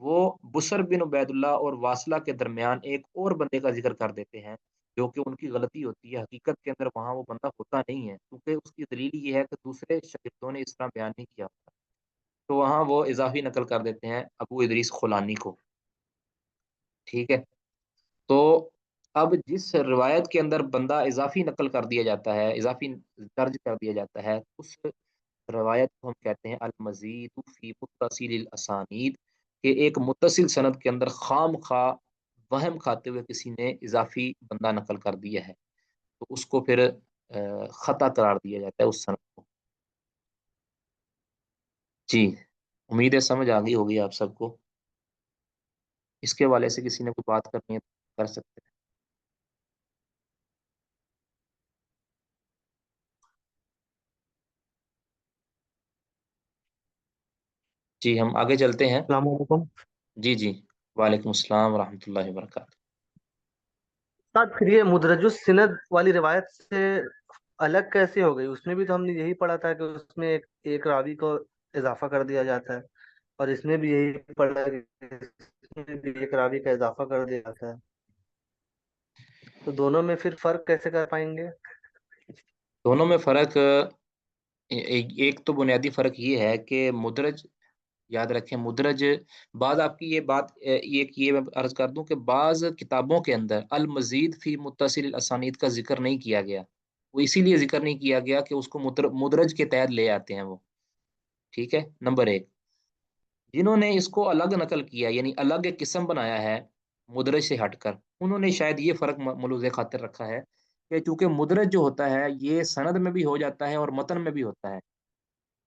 وہ بسر بن عبید اللہ اور واصلہ کے درمیان ایک اور بندے کا ذکر کر دیتے ہیں، جو کہ ان کی غلطی ہوتی ہے، حقیقت کے اندر وہاں وہ بندہ ہوتا نہیں ہے، کیونکہ اس کی دلیل یہ ہے کہ دوسرے شاگردوں نے اس طرح بیان نہیں کیا ہوتا، تو وہاں وہ اضافی نقل کر دیتے ہیں ابو ادریس خولانی کو، ٹھیک ہے۔ تو اب جس روایت کے اندر بندہ اضافی نقل کر دیا جاتا ہے، اضافی درج کر دیا جاتا ہے، اس روایت کو ہم کہتے ہیں المزید فی متصل الاسانید، کہ ایک متصل سند کے اندر خام خواہ وہم کھاتے ہوئے کسی نے اضافی بندہ نقل کر دیا ہے، تو اس کو پھر خطا قرار دیا جاتا ہے اس سند کو۔ جی، امید ہے سمجھ آ گئی ہوگی آپ سب کو۔ اس کے والے سے کسی نے کوئی بات کرنی ہے تو کر سکتے ہیں۔ جی ہم آگے چلتے ہیں۔ السلام علیکم جی جی، وعلیکم السلام ورحمۃ اللہ وبرکاتہ۔ استاد، پھر یہ مدرج السند والی روایت سے الگ کیسے ہو گئی؟ اس میں بھی تو ہم نے یہی پڑھا تھا کہ اس میں ایک راوی کو اضافہ کر دیا جاتا ہے، اور اس میں بھی یہی پڑھا کہ اس میں بھی ایک راوی کا اضافہ کر دیا جاتا ہے، تو دونوں میں پھر فرق کیسے کر پائیں گے؟ دونوں میں فرق ایک تو بنیادی فرق یہ ہے کہ مدرج، یاد رکھیں مدرج، بعض آپ کی یہ بات یہ میں عرض کر دوں کہ بعض کتابوں کے اندر المزید فی متصل الاسانید کا ذکر نہیں کیا گیا، وہ اسی لیے ذکر نہیں کیا گیا کہ اس کو مدرج کے تحت لے آتے ہیں وہ، ٹھیک ہے۔ نمبر ایک، جنہوں نے اس کو الگ نقل کیا یعنی الگ ایک قسم بنایا ہے مدرج سے ہٹ کر، انہوں نے شاید یہ فرق ملوز خاطر رکھا ہے کہ چونکہ مدرج جو ہوتا ہے یہ سند میں بھی ہو جاتا ہے اور متن میں بھی ہوتا ہے،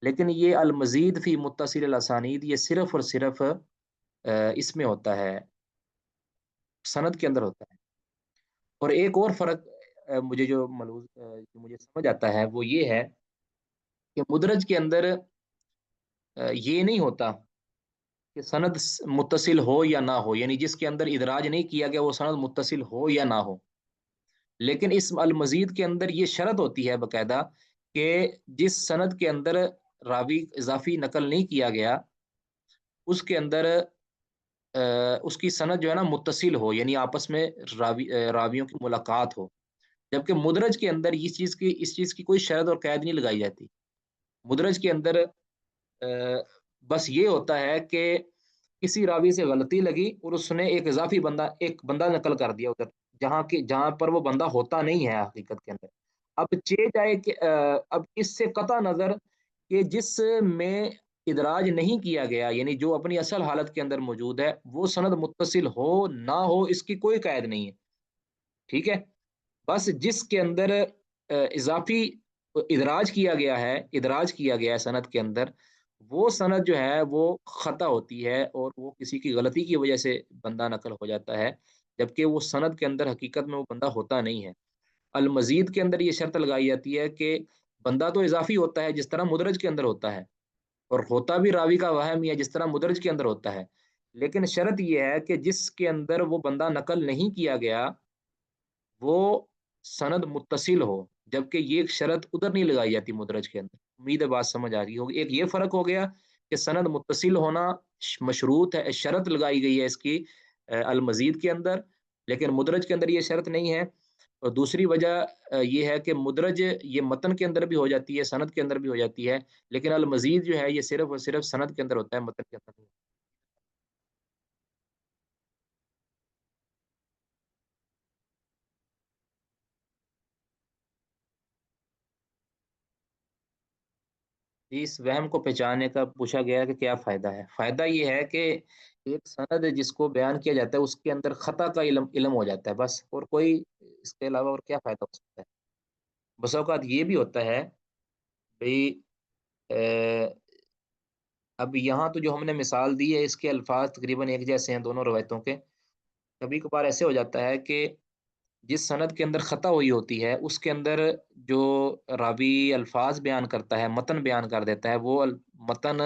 لیکن یہ المزید فی متصل الاسانید یہ صرف اور صرف اس میں ہوتا ہے، سند کے اندر ہوتا ہے۔ اور ایک اور فرق مجھے جو ملوز جو مجھے سمجھ آتا ہے وہ یہ ہے کہ مدرج کے اندر یہ نہیں ہوتا کہ سند متصل ہو یا نہ ہو، یعنی جس کے اندر ادراج نہیں کیا گیا وہ سند متصل ہو یا نہ ہو، لیکن اس المزید کے اندر یہ شرط ہوتی ہے باقاعدہ کہ جس سند کے اندر راوی اضافی نقل نہیں کیا گیا اس کے اندر اس کی سند جو ہے نا متصل ہو، یعنی آپس میں راویوں کی ملاقات ہو، جبکہ مدرج کے اندر اس چیز کی کوئی شرط اور قید نہیں لگائی جاتی۔ مدرج کے اندر بس یہ ہوتا ہے کہ کسی راوی سے غلطی لگی اور اس نے ایک بندہ نقل کر دیا ادھر، جہاں پر وہ بندہ ہوتا نہیں ہے حقیقت کے اندر۔ اب چے جائے کہ اب اس سے قطع نظر کہ جس میں ادراج نہیں کیا گیا یعنی جو اپنی اصل حالت کے اندر موجود ہے وہ سند متصل ہو نہ ہو اس کی کوئی قید نہیں ہے، ٹھیک ہے۔ بس جس کے اندر اضافی ادراج کیا گیا ہے سند کے اندر، وہ سند جو ہے وہ خطا ہوتی ہے اور وہ کسی کی غلطی کی وجہ سے بندہ نقل ہو جاتا ہے، جبکہ وہ سند کے اندر حقیقت میں وہ بندہ ہوتا نہیں ہے۔ المزید کے اندر یہ شرط لگائی جاتی ہے کہ بندہ تو اضافی ہوتا ہے جس طرح مدرج کے اندر ہوتا ہے، اور ہوتا بھی راوی کا وہم ہے جس طرح مدرج کے اندر ہوتا ہے، لیکن شرط یہ ہے کہ جس کے اندر وہ بندہ نقل نہیں کیا گیا وہ سند متصل ہو، جبکہ یہ شرط ادھر نہیں لگائی جاتی مدرج کے اندر۔ امید ہے بات سمجھ آ رہی ہوگی۔ ایک یہ فرق ہو گیا کہ سند متصل ہونا مشروط ہے، شرط لگائی گئی ہے اس کی المزید کے اندر، لیکن مدرج کے اندر یہ شرط نہیں ہے۔ اور دوسری وجہ یہ ہے کہ مدرج یہ متن کے اندر بھی ہو جاتی ہے، سند کے اندر بھی ہو جاتی ہے، لیکن المزید جو ہے یہ صرف اور صرف سند کے اندر ہوتا ہے، متن کے اندر نہیں۔ اس وہم کو پہچاننے کا پوچھا گیا کہ کیا فائدہ ہے؟ فائدہ یہ ہے کہ ایک سند جس کو بیان کیا جاتا ہے اس کے اندر خطا کا علم ہو جاتا ہے بس، اور کوئی اس کے علاوہ اور کیا فائدہ ہو سکتا ہے؟ بس اوقات یہ بھی ہوتا ہے بھئی اب یہاں تو جو ہم نے مثال دی ہے اس کے الفاظ تقریباً ایک جیسے ہیں دونوں روایتوں کے، کبھی کبھار ایسے ہو جاتا ہے کہ جس سند کے اندر خطا ہوئی ہوتی ہے اس کے اندر جو راوی الفاظ بیان کرتا ہے، متن بیان کر دیتا ہے، وہ متن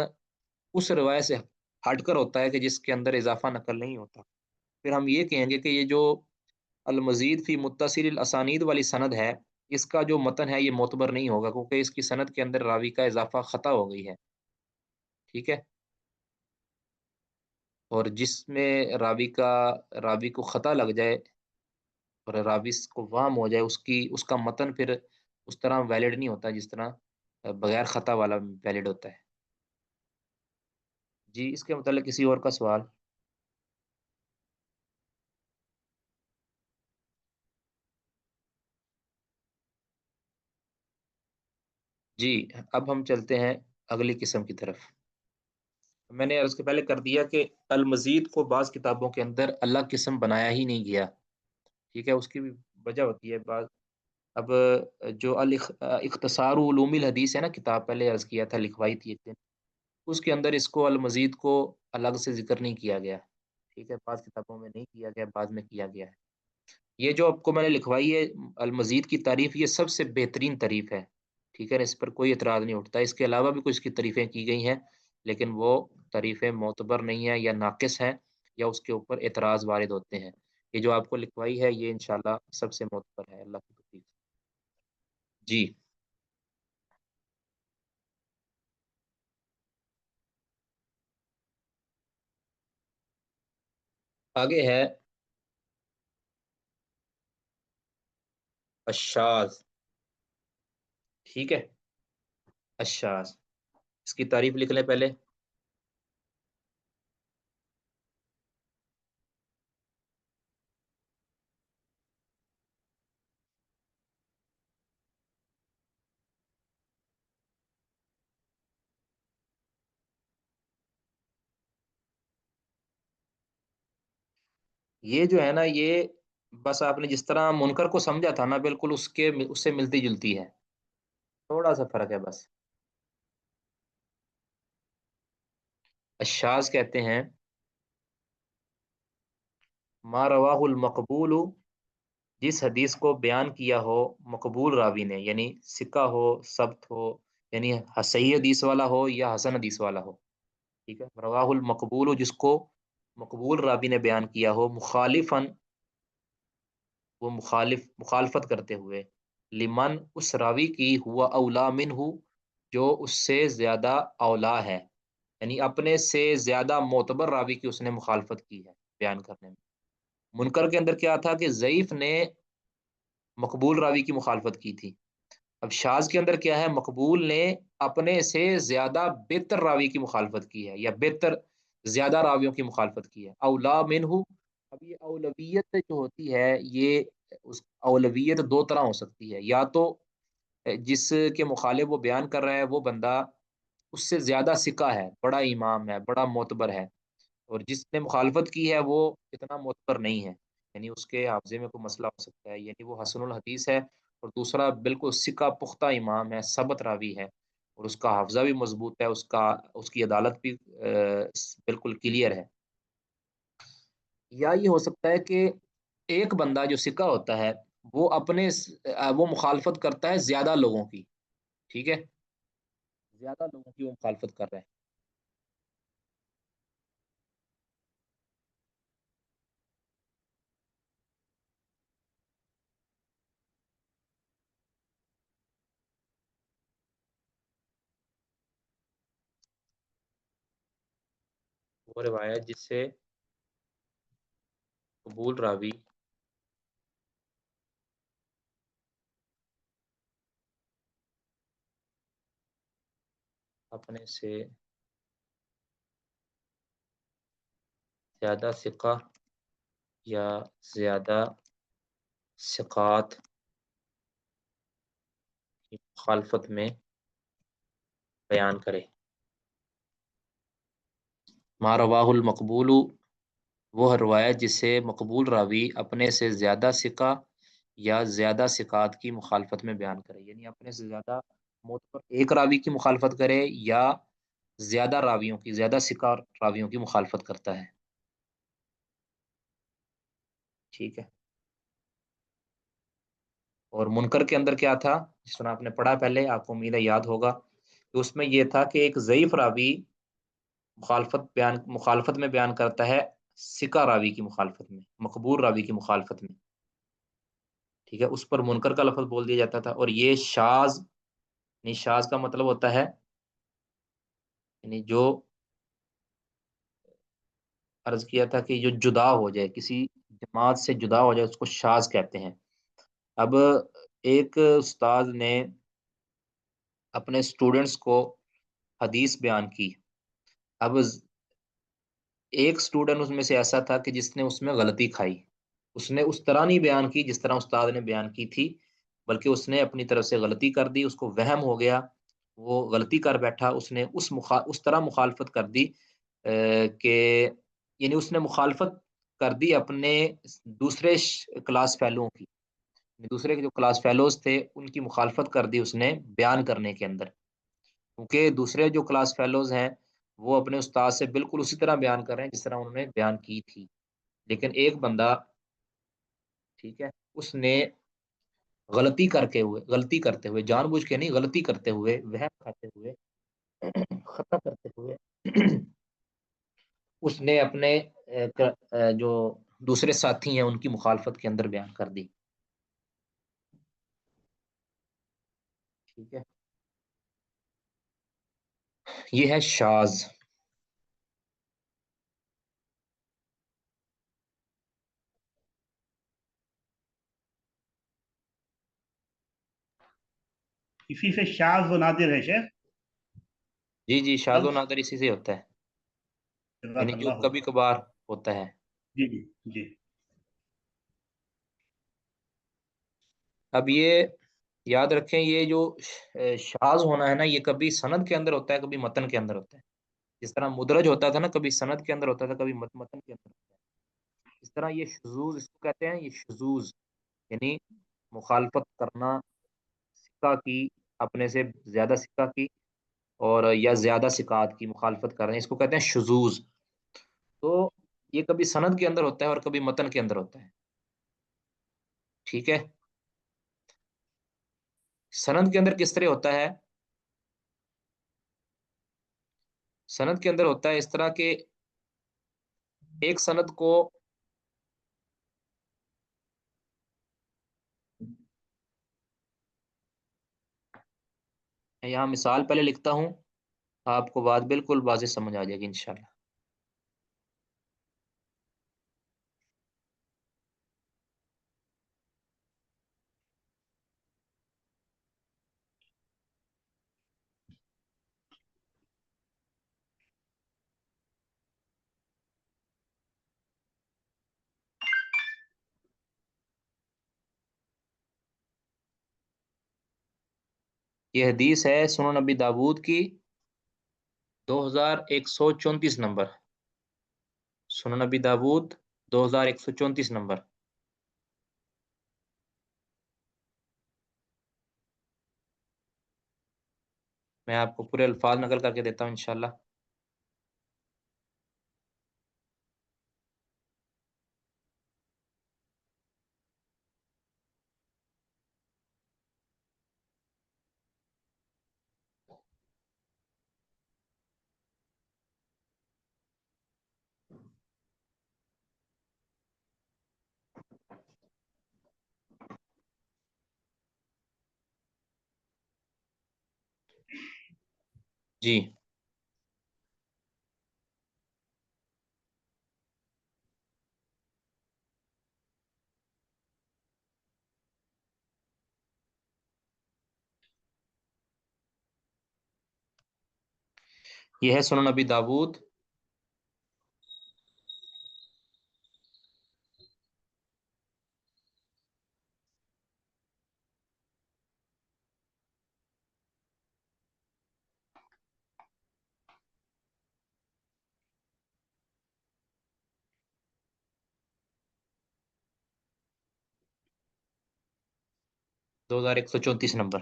اس روایت سے ہٹ کر ہوتا ہے کہ جس کے اندر اضافہ نقل نہیں ہوتا، پھر ہم یہ کہیں گے کہ یہ جو المزید فی متصل الاسانید والی سند ہے اس کا جو متن ہے یہ معتبر نہیں ہوگا، کیونکہ اس کی سند کے اندر راوی کا اضافہ خطا ہو گئی ہے، ٹھیک ہے۔ اور جس میں راوی کو خطا لگ جائے اور راوی کو وہم ہو جائے، اس کا متن پھر اس طرح ویلڈ نہیں ہوتا جس طرح بغیر خطا والا ویلڈ ہوتا ہے۔ جی، اس کے متعلق کسی اور کا سوال؟ جی، اب ہم چلتے ہیں اگلی قسم کی طرف۔ میں نے اس کے پہلے کر دیا کہ المزید کو بعض کتابوں کے اندر اللہ قسم بنایا ہی نہیں گیا، ٹھیک ہے، اس کی بھی وجہ ہوتی ہے بعض۔ اب جو اختصار علوم الحدیث ہے نا کتاب، پہلے عرض کیا تھا، لکھوائی تھی ایک دن، اس کے اندر اس کو المزید کو الگ سے ذکر نہیں کیا گیا، ٹھیک ہے، بعض کتابوں میں نہیں کیا گیا، بعض میں کیا گیا ہے۔ یہ جو آپ کو میں نے لکھوائی ہے المزید کی تعریف، یہ سب سے بہترین تعریف ہے، ٹھیک ہے، اس پر کوئی اعتراض نہیں اٹھتا۔ اس کے علاوہ بھی کچھ کی تعریفیں کی گئی ہیں، لیکن وہ تعریفیں معتبر نہیں ہیں یا ناقص ہیں، یا اس کے اوپر اعتراض وارد ہوتے ہیں۔ یہ جو آپ کو لکھوائی ہے یہ انشاءاللہ سب سے معتبر ہے، اللہ کی توفیق سے۔ جی، آگے ہے الشاذ، ٹھیک ہے، الشاذ، اس کی تعریف لکھ لیں پہلے۔ یہ جو ہے نا، یہ بس آپ نے جس طرح منکر کو سمجھا تھا نا، بالکل اس سے ملتی جلتی ہے، تھوڑا سا فرق ہے بس۔ الشاذ کہتے ہیں ما رواہ المقبول، جس حدیث کو بیان کیا ہو مقبول راوی نے، یعنی ثقہ ہو، ثبت ہو، یعنی صحیح حدیث والا ہو یا حسن حدیث والا ہو، ٹھیک ہے، رواہ المقبول، جس کو مقبول راوی نے بیان کیا ہو، مخالفاً، وہ مخالفت کرتے ہوئے، لمن، اس راوی کی، ہوا اولا من ہو، جو اس سے زیادہ اولا ہے، یعنی اپنے سے زیادہ معتبر راوی کی اس نے مخالفت کی ہے بیان کرنے میں۔ منکر کے اندر کیا تھا کہ ضعیف نے مقبول راوی کی مخالفت کی تھی۔ اب شاذ کے اندر کیا ہے، مقبول نے اپنے سے زیادہ بہتر راوی کی مخالفت کی ہے، یا بہتر زیادہ راویوں کی مخالفت کی ہے، اولا منہ۔ اب یہ اولویت جو ہوتی ہے، یہ اس اولویت دو طرح ہو سکتی ہے، یا تو جس کے مخالف وہ بیان کر رہا ہے وہ بندہ اس سے زیادہ ثقہ ہے، بڑا امام ہے، بڑا معتبر ہے، اور جس نے مخالفت کی ہے وہ اتنا معتبر نہیں ہے، یعنی اس کے حافظے میں کوئی مسئلہ ہو سکتا ہے، یعنی وہ حسن الحدیث ہے، اور دوسرا بالکل ثقہ پختہ امام ہے، ثبت راوی ہے، اور اس کا حافظہ بھی مضبوط ہے، اس کی عدالت بھی بالکل کلیئر ہے۔ یا یہ ہو سکتا ہے کہ ایک بندہ جو ثقہ ہوتا ہے وہ مخالفت کرتا ہے زیادہ لوگوں کی، ٹھیک ہے، زیادہ لوگوں کی وہ مخالفت کر رہا ہے۔ وہ روایت جس سے قبول راوی اپنے سے زیادہ ثقہ یا زیادہ ثقات کی مخالفت میں بیان کرے۔ ما رواہ المقبول، وہ روایت جسے مقبول راوی اپنے سے زیادہ ثقہ یا زیادہ ثقات کی مخالفت میں بیان کرے، یعنی اپنے سے زیادہ معتبر ایک راوی کی مخالفت کرے، یا زیادہ راویوں کی، زیادہ ثقہ راویوں کی مخالفت کرتا ہے، ٹھیک ہے۔ اور منکر کے اندر کیا تھا، جس طرح آپ نے پڑھا پہلے، آپ کو امید ہے یاد ہوگا، کہ اس میں یہ تھا کہ ایک ضعیف راوی مخالفت میں بیان کرتا ہے ثقہ راوی کی مخالفت میں، مقبول راوی کی مخالفت میں، ٹھیک ہے، اس پر منکر کا لفظ بول دیا جاتا تھا، اور یہ شاذ، یعنی شاذ کا مطلب ہوتا ہے، یعنی جو عرض کیا تھا کہ جو جدا ہو جائے، کسی جماعت سے جدا ہو جائے، اس کو شاذ کہتے ہیں۔ اب ایک استاد نے اپنے اسٹوڈنٹس کو حدیث بیان کی، اب ایک اسٹوڈنٹ اس میں سے ایسا تھا کہ جس نے اس میں غلطی کھائی، اس نے اس طرح نہیں بیان کی جس طرح استاد نے بیان کی تھی، بلکہ اس نے اپنی طرف سے غلطی کر دی، اس کو وہم ہو گیا، وہ غلطی کر بیٹھا، اس نے اس طرح مخالفت کر دی کہ یعنی اس نے مخالفت کر دی اپنے دوسرے کلاس فیلوؤں کی، دوسرے کے جو کلاس فیلوز تھے ان کی مخالفت کر دی اس نے بیان کرنے کے اندر، کیونکہ دوسرے جو کلاس فیلوز ہیں وہ اپنے استاد سے بالکل اسی طرح بیان کر رہے ہیں جس طرح انہوں نے بیان کی تھی، لیکن ایک بندہ، ٹھیک ہے، اس نے غلطی کرتے ہوئے جان بوجھ کے نہیں، غلطی کرتے ہوئے، وہم کھاتے ہوئے، خطا کرتے ہوئے اس نے اپنے جو دوسرے ساتھی ہیں ان کی مخالفت کے اندر بیان کر دی، ٹھیک ہے، یہ ہے شاذ۔ اسی سے شاذ و نادر ہے شیخ؟ جی جی، شاذ و لفظ نادر اسی سے ہوتا ہے، جزاک یعنی جو اللہ کبھی کبھار ہوتا ہے۔ جی جی جی۔ اب یہ یاد رکھیں، یہ جو شاذ ہونا ہے نا، یہ کبھی سند کے اندر ہوتا ہے، کبھی متن کے اندر ہوتا ہے، جس طرح مدرج ہوتا تھا نا، کبھی سند کے اندر ہوتا تھا، کبھی متن کے اندر ہوتا ہے، اس طرح یہ شذوذ اس کو کہتے ہیں، یہ شذوذ یعنی مخالفت کرنا سکہ کی، اپنے سے زیادہ سکہ کی اور یا زیادہ سکات کی مخالفت کر رہے ہیں، اس کو کہتے ہیں شذوذ۔ تو یہ کبھی سند کے اندر ہوتا ہے اور کبھی متن کے اندر ہوتا ہے، ٹھیک ہے۔ سند کے اندر کس طرح ہوتا ہے؟ سند کے اندر ہوتا ہے اس طرح کہ ایک سند کو میں یہاں مثال پہلے لکھتا ہوں، آپ کو بات بالکل واضح سمجھ آ جائے گی انشاءاللہ۔ یہ حدیث ہے سنن نبی داود کی 2134 نمبر، سنن نبی داود 2134 نمبر۔ میں آپ کو پورے الفاظ نقل کر کے دیتا ہوں انشاءاللہ۔ جی، یہ ہے سنن نبی داود 2134 نمبر۔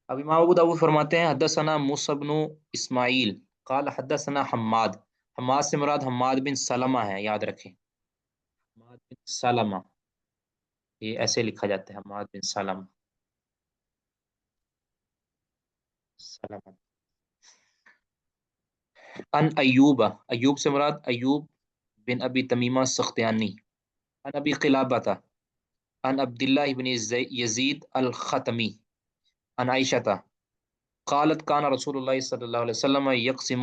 اب امام ابو داود فرماتے ہیں حدثنا موسیٰ بن اسماعیل قال حدثنا حماد، حماد سے مراد حماد بن سلمہ ہے، یاد رکھیں، حماد بن سلمہ، یہ ایسے لکھا جاتا ہے، حماد بن سلمہ، سلمہ۔ ان ایوب، ایوب سے مراد ایوب بن ابی تمیمہ سختیانی، ان ابی قلابہ، ان عبداللہ بن یزید الختمی، ان عائشہ قالت کان رسول اللہ صلی اللہ علیہ وسلم یقسم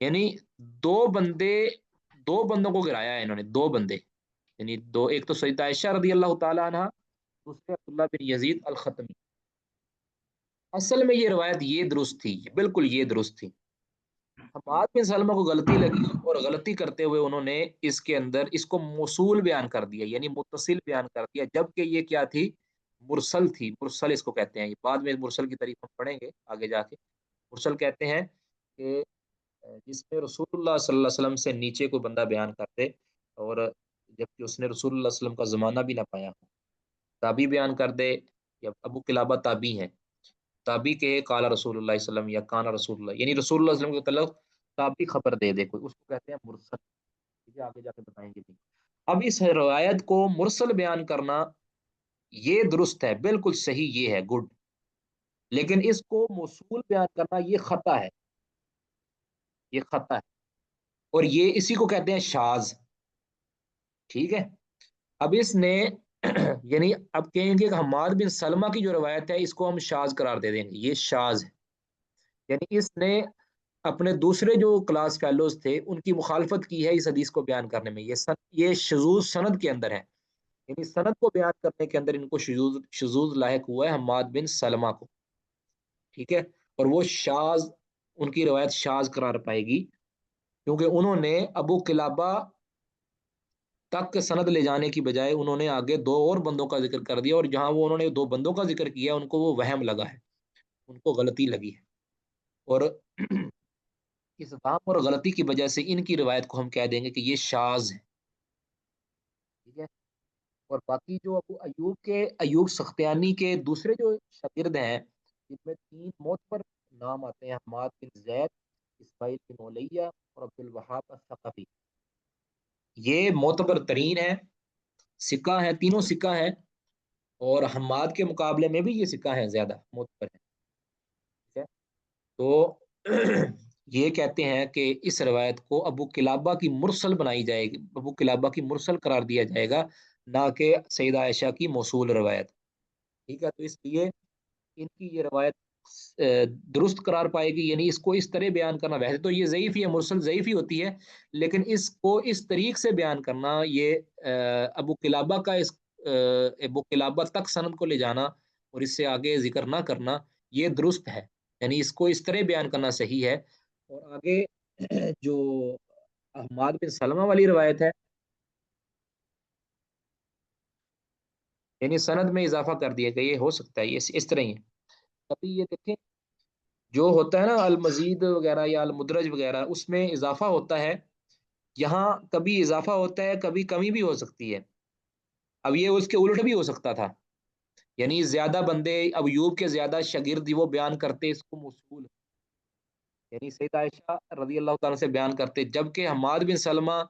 یعنی دو بندوں کو گرایا ہے انہوں نے، دو بندے، یعنی دو، ایک تو سیدہ عائشہ رضی اللہ تعالی عنہ، دوسرے عبداللہ بن یزید الختمی۔ اصل میں یہ روایت یہ درست تھی، بالکل یہ درست تھی۔ حماد بن سلمہ کو غلطی لگی اور غلطی کرتے ہوئے انہوں نے اس کے اندر اس کو موصول بیان کر دیا، یعنی متصل بیان کر دیا، جبکہ یہ کیا تھی؟ مرسل تھی۔ مرسل اس کو کہتے ہیں، بعد میں مرسل کی تعریف ہم پڑھیں گے آگے جا کے۔ مرسل کہتے ہیں کہ جس میں رسول اللہ صلی اللہ علیہ وسلم سے نیچے کوئی بندہ بیان کرتے، اور جبکہ اس نے رسول اللہ صلی اللہ علیہ وسلم کا زمانہ بھی نہ پایا ہو، تابی بیان کر دے، یا ابو قلابہ تابی ہیں، تابی کے قال رسول اللہ صلی اللہ علیہ وسلم یا کان رسول اللہ، یعنی رسول اللہ صلی اللہ علیہ وسلم کے تعلق تابی خبر دے دے کوئی، اس کو کہتے ہیں مرسل۔ ٹھیک ہے، آگے جا کے بتائیں گے بھی۔ اب اس روایت کو مرسل بیان کرنا یہ درست ہے، بالکل صحیح، یہ ہے گڈ، لیکن اس کو موصول بیان کرنا یہ خطا ہے، یہ خطا ہے، اور یہ اسی کو کہتے ہیں شاذ۔ ٹھیک ہے، اب اس نے یعنی اب کہیں گے کہ حماد بن سلمہ کی جو روایت ہے اس کو ہم شاذ قرار دے دیں گے، یہ شاذ ہے، یعنی اس نے اپنے دوسرے جو کلاس فیلوز تھے ان کی مخالفت کی ہے اس حدیث کو بیان کرنے میں، یہ شذوذ سند کے اندر ہے، یعنی سند کو بیان کرنے کے اندر ان کو شذوذ لاحق ہوا ہے حماد بن سلمہ کو۔ ٹھیک ہے، اور وہ شاذ، ان کی روایت شاذ قرار پائے گی، کیونکہ انہوں نے ابو قلابہ تک سند لے جانے کی بجائے انہوں نے آگے دو اور بندوں کا ذکر کر دیا، اور جہاں وہ انہوں نے دو بندوں کا ذکر کیا ان کو وہ وہم لگا ہے، ان کو غلطی لگی ہے، اور اس وہم اور غلطی کی وجہ سے ان کی روایت کو ہم کہہ دیں گے کہ یہ شاذ ہے۔ ٹھیک ہے، اور باقی جو ایوب سختیانی کے دوسرے جو شاگرد ہیں، جن میں تین معتبر نام آتے ہیں، حماد بن زید، اسماعیل بن علیہ اور عبد الوہاب الثقفی، یہ معتبر ترین ہے، سکہ ہے، تینوں سکہ ہے، اور حماد کے مقابلے میں بھی یہ سکہ ہے، زیادہ معتبر ہے۔ ٹھیک ہے، تو یہ کہتے ہیں کہ اس روایت کو ابو قلابہ کی مرسل بنائی جائے گی، ابو قلابہ کی مرسل قرار دیا جائے گا، نہ کہ سیدہ عائشہ کی موصول روایت۔ ٹھیک ہے، تو اس لیے ان کی یہ روایت درست قرار پائے گی، یعنی اس کو اس طرح بیان کرنا، ویسے تو یہ ضعیف ہی ہے، مرسل ضعیف ہی ہوتی ہے، لیکن اس کو اس طریق سے بیان کرنا، یہ ابو قلابہ کا ابو قلابہ تک سند کو لے جانا اور اس سے آگے ذکر نہ کرنا، یہ درست ہے، یعنی اس کو اس طرح بیان کرنا صحیح ہے۔ اور آگے جو حماد بن سلمہ والی روایت ہے، یعنی سند میں اضافہ کر دیا کہ یہ ہو سکتا ہے، یہ اس طرح ہی ہے۔ ابھی یہ دیکھیں، جو ہوتا ہے نا المزید وغیرہ یا المدرج وغیرہ، اس میں اضافہ ہوتا ہے، یہاں کبھی اضافہ ہوتا ہے، کبھی کمی بھی ہو سکتی ہے۔ اب یہ اس کے الٹ بھی ہو سکتا تھا، یعنی زیادہ بندے، اب ایوب کے زیادہ شاگرد وہ بیان کرتے اس کو موصول، یعنی سیدہ عائشہ رضی اللہ تعالیٰ سے بیان کرتے، جبکہ حماد بن سلمہ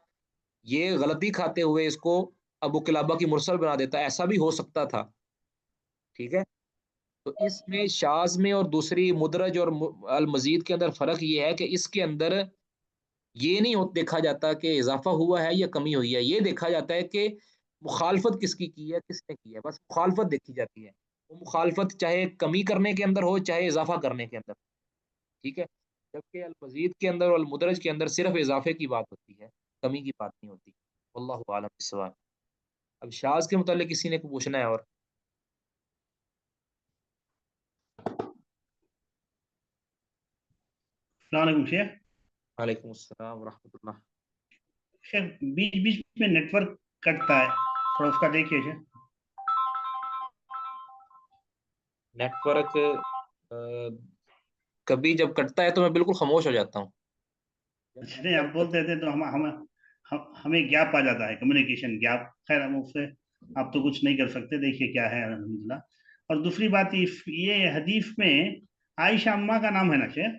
یہ غلطی کھاتے ہوئے اس کو ابو قلابہ کی مرسل بنا دیتا، ایسا بھی ہو سکتا تھا۔ ٹھیک ہے، تو اس میں شاذ میں اور دوسری مدرج اور المزید کے اندر فرق یہ ہے کہ اس کے اندر یہ نہیں دیکھا جاتا کہ اضافہ ہوا ہے یا کمی ہوئی ہے، یہ دیکھا جاتا ہے کہ مخالفت کس کی ہے، کس نے کی ہے، بس مخالفت دیکھی جاتی ہے، وہ مخالفت چاہے کمی کرنے کے اندر ہو چاہے اضافہ کرنے کے اندر۔ ٹھیک ہے، جبکہ المزید کے اندر اور المدرج کے اندر صرف اضافے کی بات ہوتی ہے، کمی کی بات نہیں ہوتی۔ واللہ عالم بالصواب۔ اب شاذ کے متعلق کسی نے کو پوچھنا ہے؟ اور السلام علیکم شیخ۔ وعلیکم السلام ورحمۃ اللہ۔ شیخ بیچ بیچ میں نیٹ ورک کٹتا ہے، تھوڑا اس کا دیکھیے شیخ۔ نیٹ ورک کبھی جب کٹتا ہے تو میں بالکل خاموش ہو جاتا ہوں۔ اچھا نہیں، آپ بولتے تھے تو ہمیں گیپ آ جاتا ہے، کمیونیکیشن گیپ۔ خیر ہم اس سے آپ تو کچھ نہیں کر سکتے، دیکھیے کیا ہے الحمدللہ۔ اور دوسری بات یہ حدیث میں عائشہ اماں کا نام ہے نا شیخ،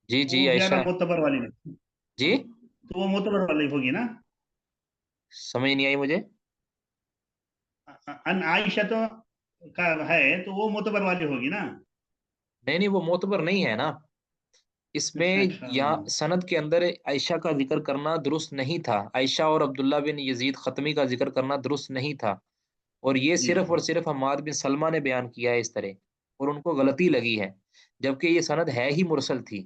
جی جی، وہ زیادہ عائشہ، معتبر والی نہیں، جی تو وہ معتبر والی ہوگی نا؟ سمجھ نہیں آئی مجھے۔ ان عائشہ تو کا ہے تو وہ معتبر والی ہوگی نا؟ نہیں نہیں، وہ معتبر نہیں ہے نا، اس میں اچھا اچھا، یہاں سند کے اندر عائشہ کا ذکر کرنا درست نہیں تھا، عائشہ اور عبداللہ بن یزید ختمی کا ذکر کرنا درست نہیں تھا، اور یہ جی صرف جی اور صرف حماد بن سلمہ نے بیان کیا ہے اس طرح، اور ان کو غلطی لگی ہے، جبکہ یہ سند ہے ہی مرسل تھی۔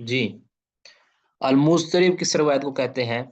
جی، المسترب کس روایت کو کہتے ہیں؟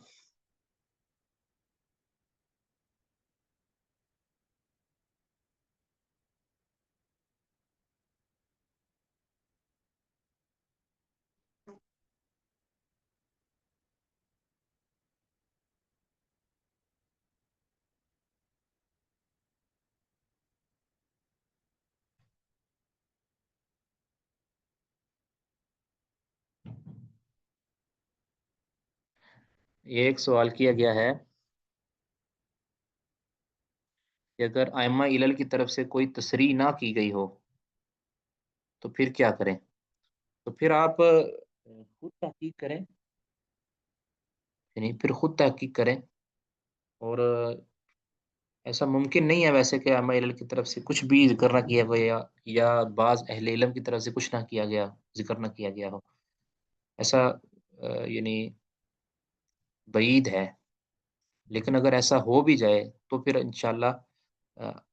یہ ایک سوال کیا گیا ہے کہ اگر ائمہ علل کی طرف سے کوئی تصریح نہ کی گئی ہو تو پھر کیا کریں؟ تو پھر آپ خود تحقیق کریں، یعنی پھر خود تحقیق کریں، اور ایسا ممکن نہیں ہے ویسے کہ ائمہ علل کی طرف سے کچھ بھی ذکر نہ کیا گیا یا بعض اہل علم کی طرف سے کچھ نہ کیا گیا، ذکر نہ کیا گیا ہو، ایسا یعنی بعید ہے۔ لیکن اگر ایسا ہو بھی جائے تو پھر انشاءاللہ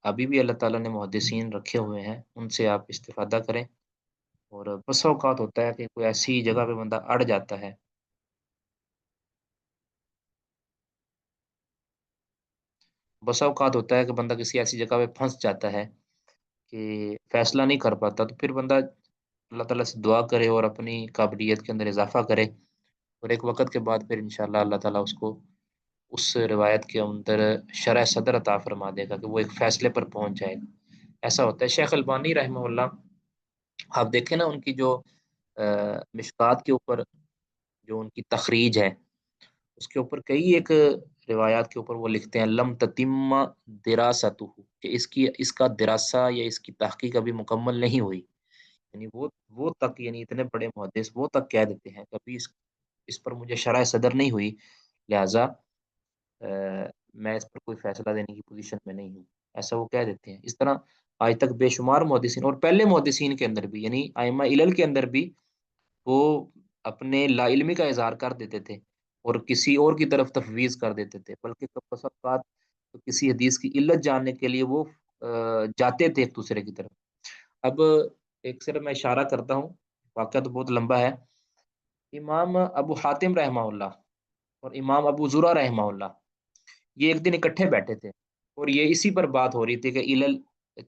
ابھی بھی اللہ تعالیٰ نے محدثین رکھے ہوئے ہیں، ان سے آپ استفادہ کریں۔ اور بس اوقات ہوتا ہے کہ کوئی ایسی جگہ پہ بندہ اڑ جاتا ہے، بس اوقات ہوتا ہے کہ بندہ کسی ایسی جگہ پہ پھنس جاتا ہے کہ فیصلہ نہیں کر پاتا، تو پھر بندہ اللہ تعالیٰ سے دعا کرے اور اپنی قابلیت کے اندر اضافہ کرے، اور ایک وقت کے بعد پھر انشاءاللہ اللہ تعالیٰ اس کو اس روایت کے اندر شرح صدر عطا فرما دے گا کہ وہ ایک فیصلے پر پہنچ جائے گا۔ ایسا ہوتا ہے۔ شیخ البانی رحمہ اللہ، آپ دیکھیں نا ان کی جو مشکات کے اوپر جو ان کی تخریج ہے، اس کے اوپر کئی ایک روایات کے اوپر وہ لکھتے ہیں لم تتم دراستہ، کہ اس کا دراسہ یا اس کی تحقیق ابھی مکمل نہیں ہوئی، یعنی وہ تک، یعنی اتنے بڑے محدث وہ تک کہہ دیتے ہیں کبھی اس پر مجھے شرح صدر نہیں ہوئی، لہٰذا میں اس پر کوئی فیصلہ دینے کی پوزیشن میں نہیں ہوں، ایسا وہ کہہ دیتے ہیں۔ اس طرح آج تک بے شمار محدثین، اور پہلے محدثین کے اندر بھی، یعنی ائمہ علل کے اندر بھی، وہ اپنے لا علمی کا اظہار کر دیتے تھے اور کسی اور کی طرف تفویض کر دیتے تھے، بلکہ بس اوقات کسی حدیث کی علت جاننے کے لیے وہ جاتے تھے ایک دوسرے کی طرف۔ اب ایک صرف میں اشارہ کرتا ہوں، واقعہ تو بہت لمبا ہے۔ امام ابو حاتم رحمہ اللہ اور امام ابو زرع رحمہ اللہ، یہ ایک دن اکٹھے بیٹھے تھے، اور یہ اسی پر بات ہو رہی تھی کہ علل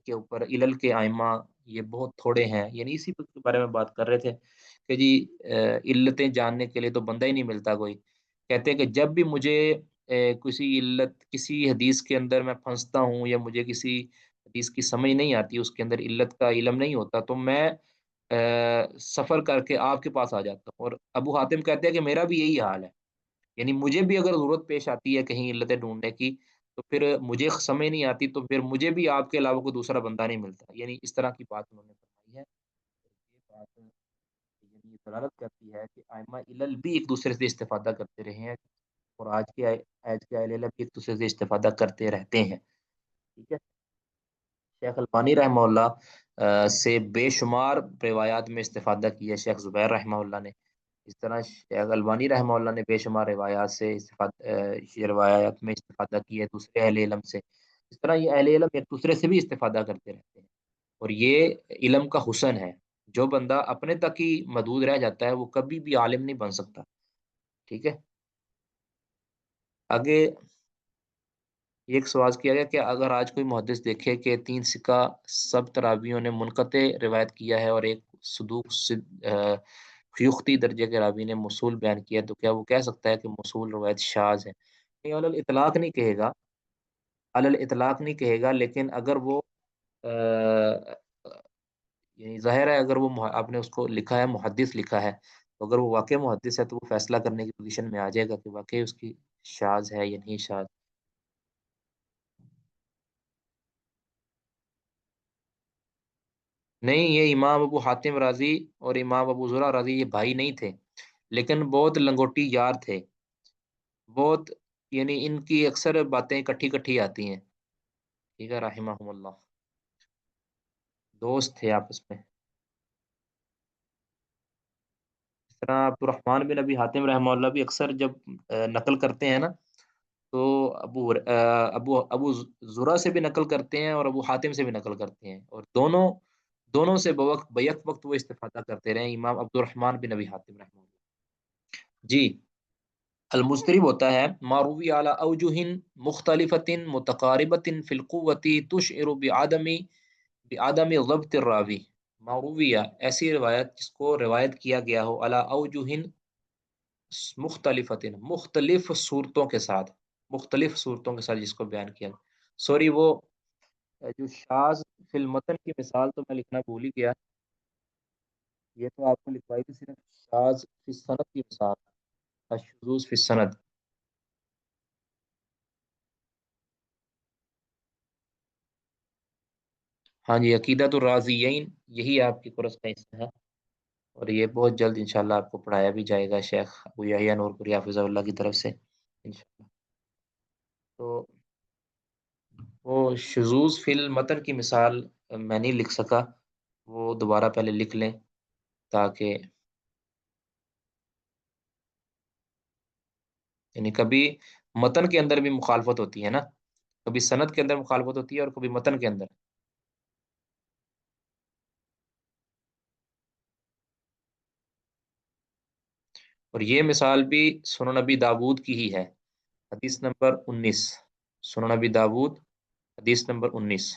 کے اوپر، علل کے ائمہ یہ بہت تھوڑے ہیں، یعنی اسی کے بارے میں بات کر رہے تھے کہ جی علتیں جاننے کے لیے تو بندہ ہی نہیں ملتا کوئی۔ کہتے ہیں کہ جب بھی مجھے کسی علت، کسی حدیث کے اندر میں پھنستا ہوں یا مجھے کسی حدیث کی سمجھ نہیں آتی، اس کے اندر علت کا علم نہیں ہوتا، تو میں سفر کر کے آپ کے پاس آ جاتا ہوں۔ اور ابو حاتم کہتے ہیں کہ میرا بھی یہی حال ہے، یعنی مجھے بھی اگر ضرورت پیش آتی ہے کہیں علتیں ڈھونڈنے کی، تو پھر مجھے سمجھ نہیں آتی، تو پھر مجھے بھی آپ کے علاوہ کوئی دوسرا بندہ نہیں ملتا، یعنی اس طرح کی بات انہوں نے فرمائی ہے۔ یہ بات یعنی یہ دلالت کرتی ہے کہ ائمہ علل بھی ایک دوسرے سے استفادہ کرتے رہے ہیں، اور آج کے اہل علم بھی ایک دوسرے سے استفادہ کرتے رہتے ہیں، ٹھیک ہے۔ شیخ البانی رحمہ اللہ سے بے شمار روایات میں استفادہ کیا شیخ زبیر رحمہ اللہ نے، اس طرح شیخ البانی رحمہ اللہ نے بے شمار روایات سے یہ روایات میں استفادہ کیا ہے دوسرے اہل علم سے۔ اس طرح یہ اہل علم ایک دوسرے سے بھی استفادہ کرتے رہتے ہیں، اور یہ علم کا حسن ہے۔ جو بندہ اپنے تک ہی محدود رہ جاتا ہے وہ کبھی بھی عالم نہیں بن سکتا، ٹھیک ہے۔ آگے ایک سوال کیا گیا کہ اگر آج کوئی محدث دیکھے کہ 3 سکہ سب تراویوں نے منقطع روایت کیا ہے اور ایک صدوق فیوختی درجے کے راوی نے موصول بیان کیا، تو کیا وہ کہہ سکتا ہے کہ موصول روایت شاذ ہے؟ نہیں، علی الاطلاق نہیں کہے گا، علی الاطلاق نہیں کہے گا، لیکن اگر وہ یعنی ظاہر ہے اگر وہ آپ نے اس کو لکھا ہے محدث لکھا ہے، تو اگر وہ واقع محدث ہے تو وہ فیصلہ کرنے کی پوزیشن میں آ جائے گا کہ واقعی اس کی شاذ ہے یا نہیں شاذ۔ نہیں، یہ امام ابو حاتم رازی اور امام ابو زرع رازی یہ بھائی نہیں تھے، لیکن بہت لنگوٹی یار تھے، بہت، یعنی ان کی اکثر باتیں کٹھی کٹھی آتی ہیں، ٹھیک ہے، رحمہم اللہ، دوست تھے آپس میں۔ اس طرح عبد الرحمن بن ابی حاتم رحمہ اللہ بھی اکثر جب نقل کرتے ہیں نا، تو ابو زرع سے بھی نقل کرتے ہیں اور ابو حاتم سے بھی نقل کرتے ہیں، اور دونوں دونوں سے بیک وقت وہ استفادہ کرتے رہے، امام عبد الرحمن بن ابی حاتم رحمہ اللہ۔ جی، المضطرب ہوتا ہے ماروی اعلی اوجہ مختلفۃ متقاربۃ فی القوۃ تشعر بعدم ضبط الراوی، مارویہ ایسی روایت جس کو روایت کیا گیا ہو اعلی اوجہ مختلفۃ، مختلف صورتوں کے ساتھ، مختلف صورتوں کے ساتھ جس کو بیان کیا، سوری وہ جو شاذ فی المتن کی مثال تو میں لکھنا بھول ہی گیا، یہ تو آپ کو لکھوائی تھی صرف شاذ فی السند کی مثال، الشذوذ فی السند۔ ہاں جی، عقیدۃ الرازیین یہی آپ کی کورس کا حصہ ہے، اور یہ بہت جلد انشاءاللہ آپ کو پڑھایا بھی جائے گا شیخ ابو یحییٰ نور پوری حافظہ اللہ کی طرف سے انشاءاللہ۔ تو وہ شذوذ فی المتن کی مثال میں نہیں لکھ سکا، وہ دوبارہ پہلے لکھ لیں تاکہ یعنی کبھی متن کے اندر بھی مخالفت ہوتی ہے نا، کبھی سند کے اندر مخالفت ہوتی ہے اور کبھی متن کے اندر۔ اور یہ مثال بھی سنن نبی داود کی ہی ہے، حدیث نمبر 19، سنن نبی داود حدیث نمبر 19۔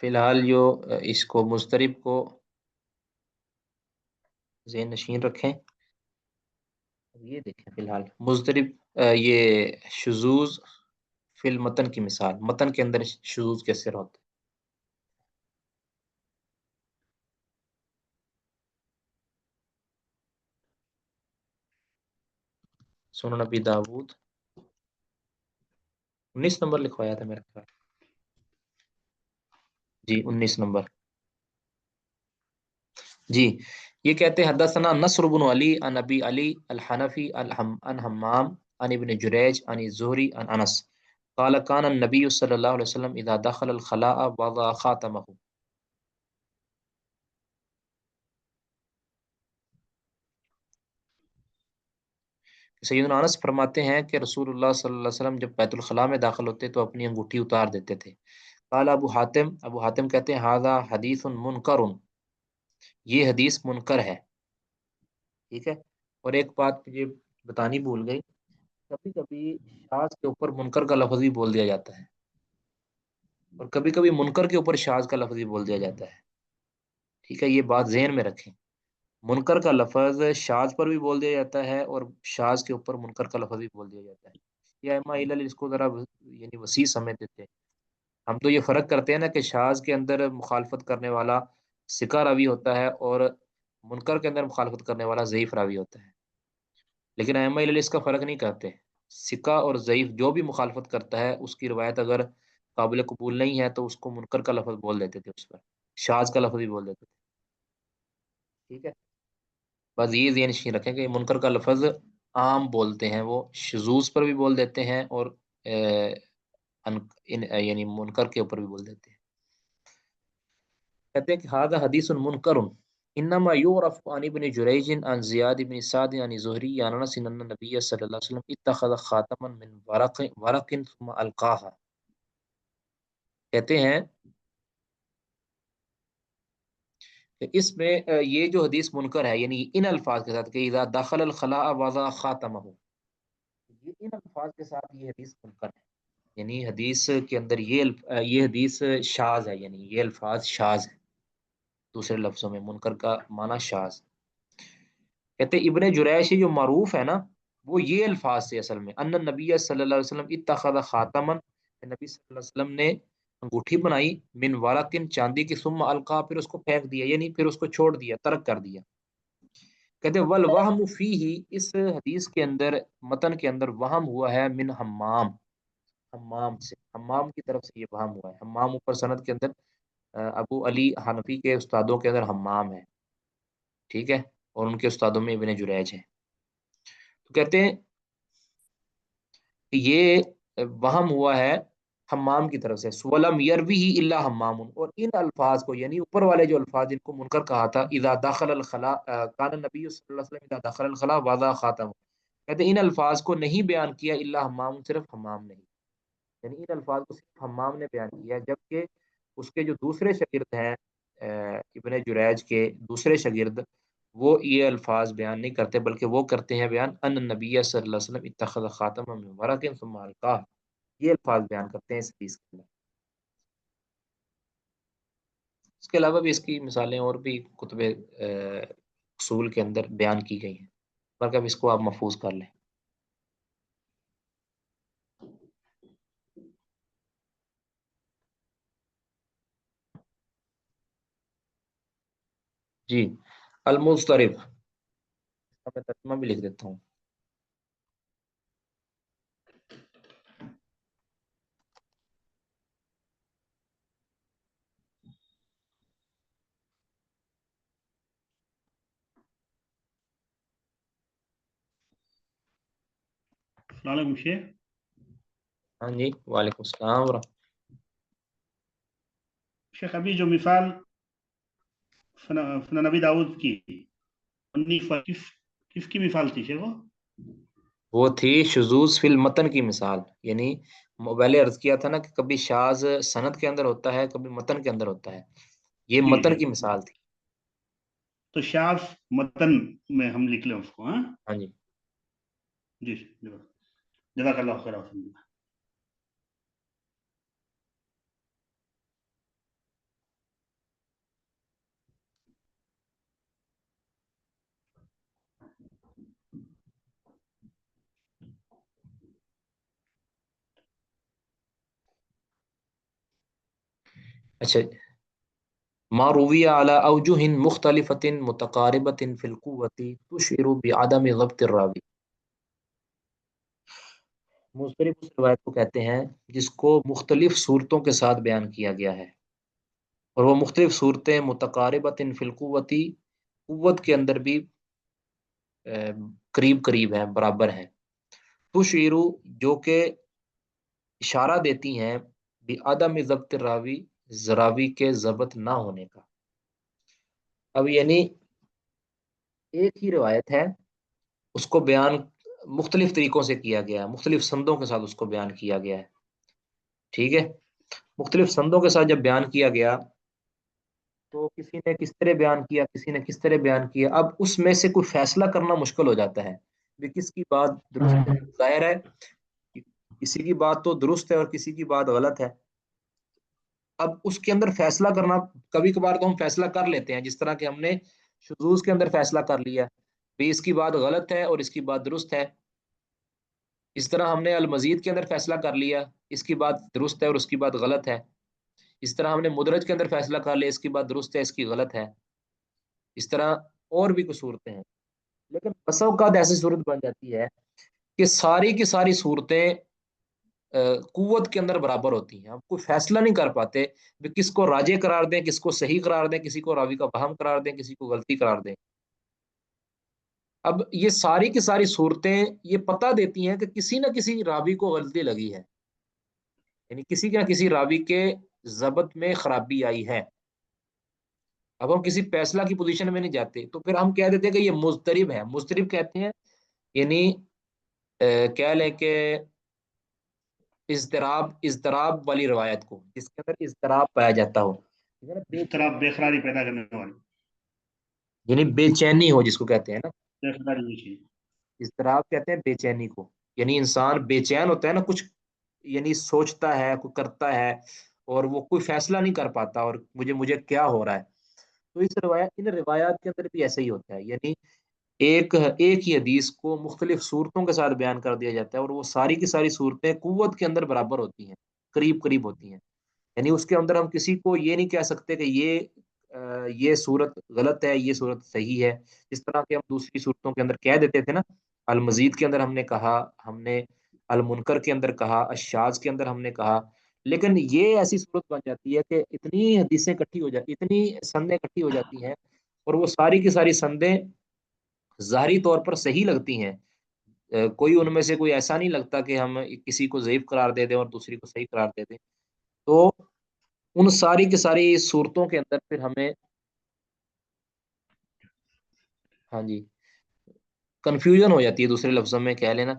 فی الحال جو اس کو مضطرب کو ذہن نشین رکھیں، یہ دیکھیں فی الحال مضطرب یہ شذوذ فی المتن کی مثال، متن کے اندر شذوذ کیسے ہوتا ہے۔ سنن نبی داود 19 نمبر لکھوایا تھا میرے خیال، جی 19 نمبر۔ جی، یہ کہتے ہیں حدثنا نصر بن علی عن ابی علی الحنفی عن حمام عن ابن جریج عن الزہری عن انس قال كان النبي صلی اللہ علیہ وسلم اذا دخل الخلاء وضع خاتمه۔ سیدنا انس فرماتے ہیں کہ رسول اللہ صلی اللہ علیہ وسلم جب بیت الخلاء میں داخل ہوتے تو اپنی انگوٹھی اتار دیتے تھے۔ قال ابو حاتم کہتے ہیں ھذا حدیث منکر، یہ حدیث منکر ہے، ٹھیک ہے۔ اور ایک بات مجھے بتانی بھول گئی، کبھی کبھی شاذ کے اوپر منکر کا لفظ بھی بول دیا جاتا ہے، اور کبھی کبھی منکر کے اوپر شاذ کا لفظ بھی بول دیا جاتا ہے، ٹھیک ہے، یہ بات ذہن میں رکھیں، منکر کا لفظ شاذ پر بھی بول دیا جاتا ہے اور شاذ کے اوپر منکر کا لفظ بھی بول دیا جاتا ہے۔ یہ ائمہ علل اس کو ذرا یعنی وسیع سمجھ دیتے ہیں، ہم تو یہ فرق کرتے ہیں نا کہ شاذ کے اندر مخالفت کرنے والا ثقہ راوی ہوتا ہے اور منکر کے اندر مخالفت کرنے والا ضعیف راوی ہوتا ہے، لیکن ائمہ علل اس کا فرق نہیں کرتے، ثقہ اور ضعیف جو بھی مخالفت کرتا ہے اس کی روایت اگر قابل قبول نہیں ہے تو اس کو منکر کا لفظ بول دیتے تھے، اس پر شاذ کا لفظ بھی بول دیتے تھے، ٹھیک ہے۔ بس یہ ذہن نشین رکھیں کہ منکر کا لفظ عام بولتے ہیں، وہ شذوذ پر بھی بول دیتے ہیں اور یعنی منکر کے اوپر بھی بول دیتے ہیں۔ کہتے ہیں کہ ھذا حدیث منکر انما یعرف عن ابن جریج عن زیاد بن سعد عن زہری عن انس ان النبی صلی اللہ علیہ وسلم اتخذ خاتما من ورق ثم القاها، کہتے ہیں کہ اس میں یہ جو حدیث منکر ہے یعنی ان الفاظ کے ساتھ کہ اذا دخل الخلاء وضع خاتمه، یہ ان الفاظ کے ساتھ یہ حدیث منکر ہے، یعنی حدیث کے اندر یہ حدیث شاذ ہے، یعنی یہ الفاظ شاذ ہے، دوسرے لفظوں میں منکر کا معنی شاذ۔ کہتے ابن جریش جو معروف ہے نا وہ یہ الفاظ سے اصل میں ان نبی صلی اللہ علیہ وسلم اتخذ خاتما، نبی صلی اللہ علیہ وسلم نے انگوٹھی بنائی من ورقن چاندی کی ثم القا، پھر اس کو پھینک دیا یعنی پھر اس کو چھوڑ دیا، ترک کر دیا۔ کہتے ہیں والوہم فیہ، اس حدیث کے اندر، متن کے اندر وہم ہوا ہے من حمام، حمام سے، حمام کی طرف سے یہ وہم ہوا ہے۔ حمام اوپر سند کے اندر ابو علی حنفی کے استادوں کے اندر حمام ہے، ٹھیک ہے، اور ان کے استادوں میں ابن جریج ہے۔ تو کہتے ہیں کہ یہ وہم ہوا ہے حمام کی طرف سے، سولم یروی ہی اللہ حمام، اور ان الفاظ کو یعنی اوپر والے جو الفاظ جن کو منکر کہا تھا، اذا دخل الخلاء کان النبی صلی اللہ علیہ وسلم اذا دخل الخلاء وضع خاتم، کہتے ہیں ان الفاظ کو نہیں بیان کیا اللہ حمام، صرف حمام نہیں، یعنی ان الفاظ کو صرف حمام نے بیان کیا ہے، جبکہ اس کے جو دوسرے شاگرد ہیں ابن جریج کے دوسرے شاگرد، وہ یہ الفاظ بیان نہیں کرتے، بلکہ وہ کرتے ہیں بیان ان النبی صلی اللہ علیہ وسلم اتخذ خاتم من ورق ثم القاہ، یہ الفاظ بیان کرتے ہیں اس حدیث کے اندر۔ اس کے علاوہ بھی اس کی مثالیں اور بھی کتب اصول کے اندر بیان کی گئی ہیں، بلکہ اب اس کو آپ محفوظ کر لیں۔ جی، المضطرب، میں ترجمہ بھی لکھ دیتا ہوں۔ السلام علیکم شیخ۔ ہاں جی، وعلیکم السلام ورحمۃ۔ شیخ ابھی جو مثال نبی داؤد کی کس کی مثال تھی شیخ؟ وہ تھی شذوذ فی المتن کی مثال، یعنی پہلے عرض کیا تھا نا کہ کبھی شاذ سند کے اندر ہوتا ہے، کبھی متن کے اندر ہوتا ہے، یہ جی متن جی، کی مثال تھی۔ تو شاذ متن میں ہم لکھ لیں اس کو، ہاں ہاں جی، جی، جزاک اللہ خیر۔ اچھا، ما روی علی اوجہ مختلفۃ متقاربۃ فی القوۃ تشعر بعدم ضبط الراوی، مضطرب اس روایت کو کہتے ہیں جس کو مختلف صورتوں کے ساتھ بیان کیا گیا ہے، اور وہ مختلف صورتیں متقاربۃ فی القوۃ، قوت کے اندر بھی قریب قریب ہیں، برابر ہیں، تشعر جو کہ اشارہ دیتی ہیں بعدم ضبط الراوی، راوی کے ضبط نہ ہونے کا۔ اب یعنی ایک ہی روایت ہے، اس کو بیان مختلف طریقوں سے کیا گیا ہے، مختلف سندوں کے ساتھ اس کو بیان کیا گیا ہے، ٹھیک ہے، مختلف سندوں کے ساتھ جب بیان کیا گیا تو کسی نے کس طرح بیان کیا، کسی نے کس طرح بیان کیا، اب اس میں سے کوئی فیصلہ کرنا مشکل ہو جاتا ہے کہ کس کی بات درست ہے۔ ظاہر ہے کہ کسی کی بات تو درست ہے اور کسی کی بات غلط ہے، اب اس کے اندر فیصلہ کرنا، کبھی کبھار تو ہم فیصلہ کر لیتے ہیں، جس طرح کہ ہم نے شذوذ کے اندر فیصلہ کر لیا بھی اس کی بات غلط ہے اور اس کی بات درست ہے، اس طرح ہم نے المزید کے اندر فیصلہ کر لیا اس کی بات درست ہے اور اس کی بات غلط ہے، اس طرح ہم نے مدرج کے اندر فیصلہ کر لیا اس کی بات درست ہے اس کی غلط ہے، اس طرح اور بھی کچھ صورتیں ہیں۔ لیکن بسا اوقات ایسی صورت بن جاتی ہے کہ ساری کی ساری صورتیں قوت کے اندر برابر ہوتی ہیں، ہم کوئی فیصلہ نہیں کر پاتے کہ کس کو راجح قرار دیں، کس کو صحیح قرار دیں، کسی کو راوی کا وہم قرار دیں، کسی کو غلطی قرار دیں۔ اب یہ ساری کی ساری صورتیں یہ پتہ دیتی ہیں کہ کسی نہ کسی راوی کو غلطی لگی ہے، یعنی کسی نہ کسی راوی کے ضبط میں خرابی آئی ہے۔ اب ہم کسی فیصلہ کی پوزیشن میں نہیں جاتے، تو پھر ہم کہہ دیتے ہیں کہ یہ مضطرب ہے، مضطرب کہتے ہیں یعنی کہہ لیں کہ اضطراب والی روایت کو، جس کے اندر اضطراب پایا جاتا ہو، اس طرح بے قراری پیدا کرنے والی، یعنی بے چینی ہو جس کو کہتے ہیں نا، بے قراری ہوئی چیز۔ اضطراب کہتے ہیں بے چینی کو، یعنی انسان بے چین ہوتا ہے نا، کچھ یعنی سوچتا ہے، کوئی کرتا ہے اور وہ کوئی فیصلہ نہیں کر پاتا اور مجھے کیا ہو رہا ہے، تو اس روایت ان روایات کے اندر بھی ایسا ہی ہوتا ہے، یعنی ایک ہی حدیث کو مختلف صورتوں کے ساتھ بیان کر دیا جاتا ہے اور وہ ساری کی ساری صورتیں قوت کے اندر برابر ہوتی ہیں، قریب قریب ہوتی ہیں، یعنی اس کے اندر ہم کسی کو یہ نہیں کہہ سکتے کہ یہ یہ صورت غلط ہے، یہ صورت صحیح ہے، جس طرح کہ ہم دوسری صورتوں کے اندر کہہ دیتے تھے نا، المزید کے اندر ہم نے کہا، ہم نے المنکر کے اندر کہا، الشاذ کے اندر ہم نے کہا، لیکن یہ ایسی صورت بن جاتی ہے کہ اتنی حدیثیں اکٹھی ہو جاتی، اتنی سندیں اکٹھی ہو جاتی ہیں، اور وہ ساری کی ساری سندیں ظاہری طور پر صحیح لگتی ہیں، کوئی ان میں سے کوئی ایسا نہیں لگتا کہ ہم کسی کو ضعیف قرار دے دیں اور دوسری کو صحیح قرار دے دیں، تو ان ساری کی ساری صورتوں کے اندر پھر ہمیں، ہاں جی، کنفیوژن ہو جاتی ہے، دوسرے لفظوں میں کہہ لینا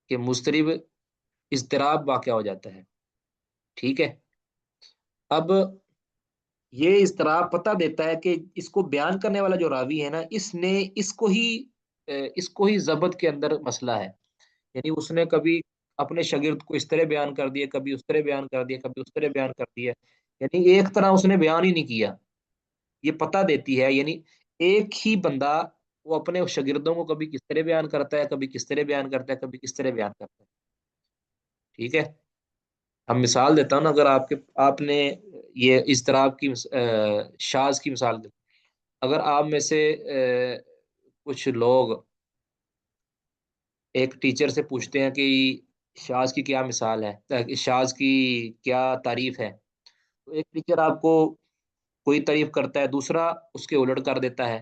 کہ مضطرب اضطراب واقع ہو جاتا ہے، ٹھیک ہے۔ اب یہ اضطراب پتہ دیتا ہے کہ اس کو بیان کرنے والا جو راوی ہے نا، اس نے اس کو ہی ضبط کے اندر مسئلہ ہے، یعنی اس نے کبھی اپنے شاگرد کو اس طرح بیان کر دیا، کبھی اس طرح بیان کر دیا، کبھی اس طرح بیان کر دیا، یعنی ایک طرح اس نے بیان ہی نہیں کیا، یہ پتہ دیتی ہے، یعنی ایک ہی بندہ وہ اپنے شاگردوں کو کبھی کس طرح بیان کرتا ہے، کبھی کس طرح بیان کرتا ہے، کبھی کس طرح بیان کرتا ہے، ٹھیک ہے۔ ہم مثال دیتا ہوں نا، اگر آپ نے یہ اضطراب کی شاذ کی مثال دی، اگر آپ میں سے کچھ لوگ ایک ٹیچر سے پوچھتے ہیں کہ شاذ کی کیا مثال ہے، شاذ کی کیا تعریف ہے، تو ایک ٹیچر آپ کو کوئی تعریف کرتا ہے، دوسرا اس کے الٹ کر دیتا ہے،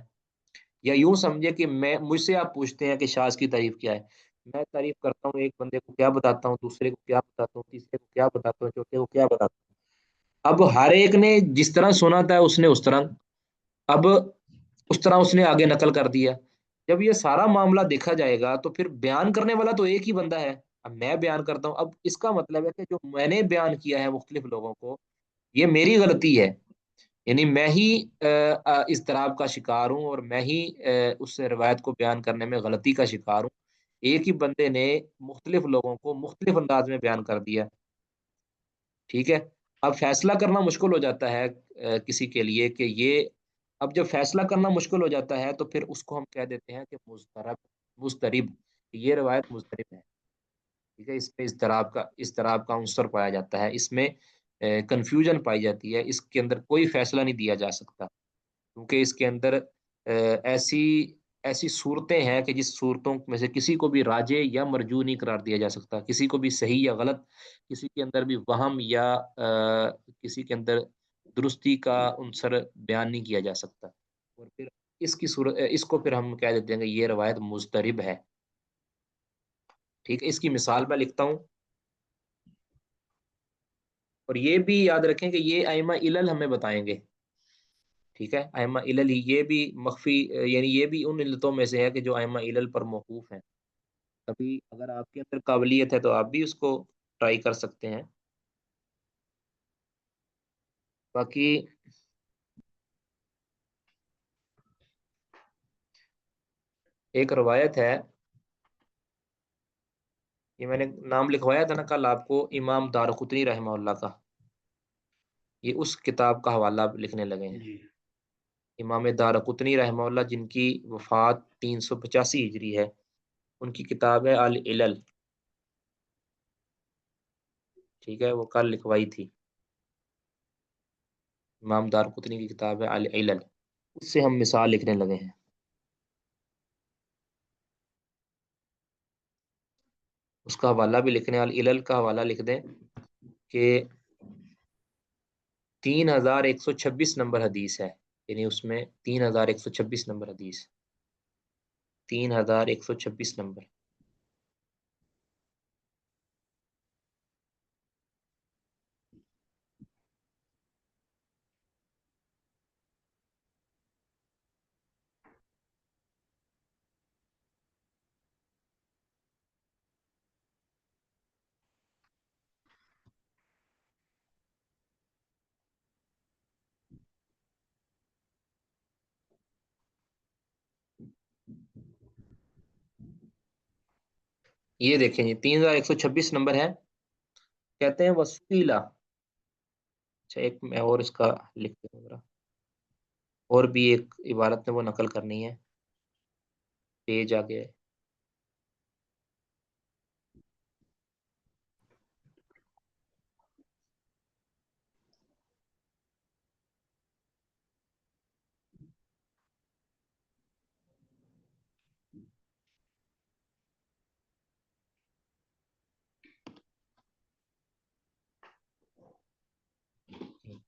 یا یوں سمجھے کہ مجھ سے آپ پوچھتے ہیں کہ شاذ کی تعریف کیا ہے، میں تعریف کرتا ہوں، ایک بندے کو کیا بتاتا ہوں، دوسرے کو کیا بتاتا ہوں، تیسرے کو کیا بتاتا ہوں، چوتھے کو کیا بتاتا ہوں، اب ہر ایک نے جس طرح سنا تھا اس نے اس طرح، اب اس طرح اس نے آگے نقل کر دیا، جب یہ سارا معاملہ دیکھا جائے گا تو پھر بیان کرنے والا تو ایک ہی بندہ ہے، اب میں بیان کرتا ہوں، اب اس کا مطلب ہے کہ جو میں نے بیان کیا ہے مختلف لوگوں کو، یہ میری غلطی ہے، یعنی میں ہی اضطراب کا شکار ہوں، اور میں ہی اس روایت کو بیان کرنے میں غلطی کا شکار ہوں، ایک ہی بندے نے مختلف لوگوں کو مختلف انداز میں بیان کر دیا، ٹھیک ہے۔ اب فیصلہ کرنا مشکل ہو جاتا ہے کسی کے لیے کہ یہ، اب جب فیصلہ کرنا مشکل ہو جاتا ہے تو پھر اس کو ہم کہہ دیتے ہیں کہ مضطرب، یہ روایت مضطرب ہے، ٹھیک ہے، اس میں اضطراب کا عنصر پایا جاتا ہے، اس میں کنفیوژن پائی جاتی ہے، اس کے اندر کوئی فیصلہ نہیں دیا جا سکتا، کیونکہ اس کے اندر ایسی ایسی صورتیں ہیں کہ جس صورتوں میں سے کسی کو بھی راجے یا مرجو نہیں قرار دیا جا سکتا، کسی کو بھی صحیح یا غلط، کسی کے اندر بھی وہم یا کسی کے اندر درستی کا عنصر بیان نہیں کیا جا سکتا، اور پھر اس کو پھر ہم کہہ دیتے ہیں کہ یہ روایت مضطرب ہے، ٹھیک ہے۔ اس کی مثال میں لکھتا ہوں، اور یہ بھی یاد رکھیں کہ یہ ائمہ علل ہمیں بتائیں گے، ٹھیک ہے، ائمہ علل ہی، یہ بھی مخفی، یعنی یہ بھی ان علتوں میں سے ہے کہ جو ائمہ علل پر موقوف ہیں، کبھی اگر آپ کے اندر قابلیت ہے تو آپ بھی اس کو ٹرائی کر سکتے ہیں، باقی ایک روایت ہے، یہ میں نے نام لکھوایا تھا نا کل آپ کو، امام دارقطنی رحمہ اللہ کا، یہ اس کتاب کا حوالہ لکھنے لگے ہیں، جی امام دارقطنی رحمہ اللہ جن کی وفات 385 ہجری ہے، ان کی کتاب ہے العلل، ٹھیک ہے، وہ کل لکھوائی تھی، امام دارقطنی کی کتاب ہے العلل، اس سے ہم مثال لکھنے لگے ہیں، اس کا حوالہ بھی لکھنے، العلل کا حوالہ لکھ دیں کہ 3126 نمبر حدیث ہے، یعنی اس میں 3126 نمبر حدیث، 3126 نمبر، یہ دیکھیں جی 3126 نمبر ہے، کہتے ہیں وسیلہ، اچھا ایک میں اور اس کا لکھ دوں ذرا، اور بھی ایک عبارت میں وہ نقل کرنی ہے، پیج آگے،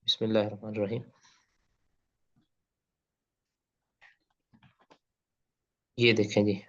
بسم اللہ الرحمن الرحیم. یہ دیکھیں جی.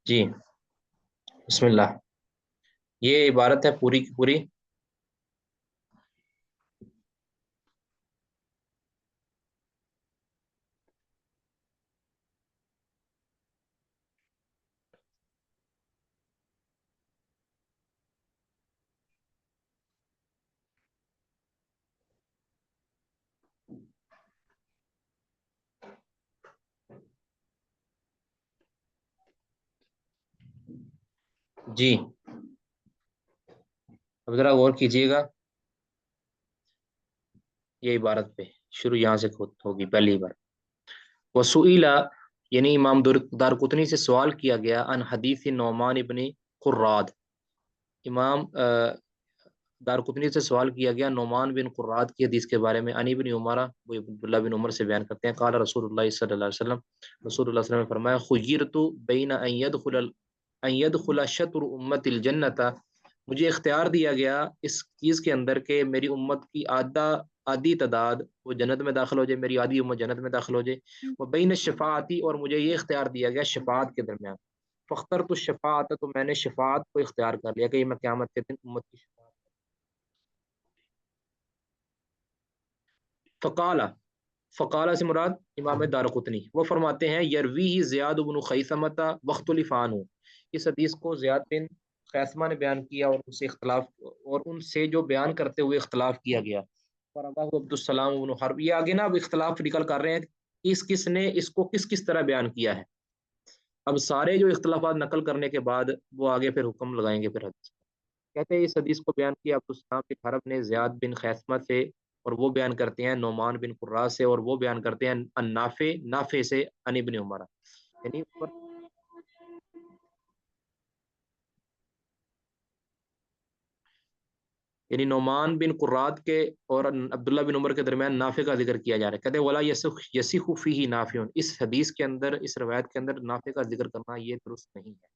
جی بسم اللہ. یہ عبارت ہے پوری کی پوری. جی اب ذرا غور کیجیے گا. یہ عبارت پہ شروع یہاں سے ہوگی پہلی بار. وسئلہ یعنی امام دارقطنی سے سوال کیا گیا ان حدیث نعمان ابن قراد. امام دارقطنی سے سوال کیا گیا نعمان بن قراد کی حدیث کے بارے میں. انی بن عمرہ وہ عبداللہ بن عمر سے بیان کرتے ہیں قال رسول اللہ صلی اللہ علیہ وسلم رسول اللہ صلی اللہ علیہ وسلم نے فرمایا خیرت بین ان يدخل شطر امت الجنت. مجھے اختیار دیا گیا اس چیز کے اندر کہ میری امت کی آدھی تعداد وہ جنت میں داخل ہو جائے, میری آدھی امت جنت میں داخل ہو جائے. وہ بین الشفاعتی اور مجھے یہ اختیار دیا گیا شفاعت کے درمیان. فاخترت الشفاعت تو میں نے شفاعت کو اختیار کر لیا کہ میں قیامت کے دن امت کی شفاعت. فقال سے مراد امام دارقطنی وہ فرماتے ہیں یروی زیاد بن خیثمۃ واختلف عنہ. اس حدیث کو زیاد بن خیثمہ نے بیان کیا اور ان سے جو بیان کرتے ہوئے اختلاف کیا گیا. فرماہ عبد السلام بن حرب. یہ آگے نا اب اختلاف نکل کر رہے ہیں کس نے اس کو کس طرح بیان کیا ہے. اب سارے جو اختلافات نقل کرنے کے بعد وہ آگے پھر حکم لگائیں گے. پھر حدیث کہتے ہیں اس حدیث کو بیان کیا عبد السلام بن حرب نے زیاد بن خیثمہ سے, اور وہ بیان کرتے ہیں نعمان بن قرہ سے, اور وہ بیان کرتے ہیں نافع سے عن ابن عمر. یعنی نعمان بن قرات کے اور عبداللہ بن عمر کے درمیان نافع کا ذکر کیا جا رہا ہے. کہتے ہیں ولا یصح فیہ نافع. اس حدیث کے اندر اس روایت کے اندر نافع کا ذکر کرنا یہ درست نہیں ہے.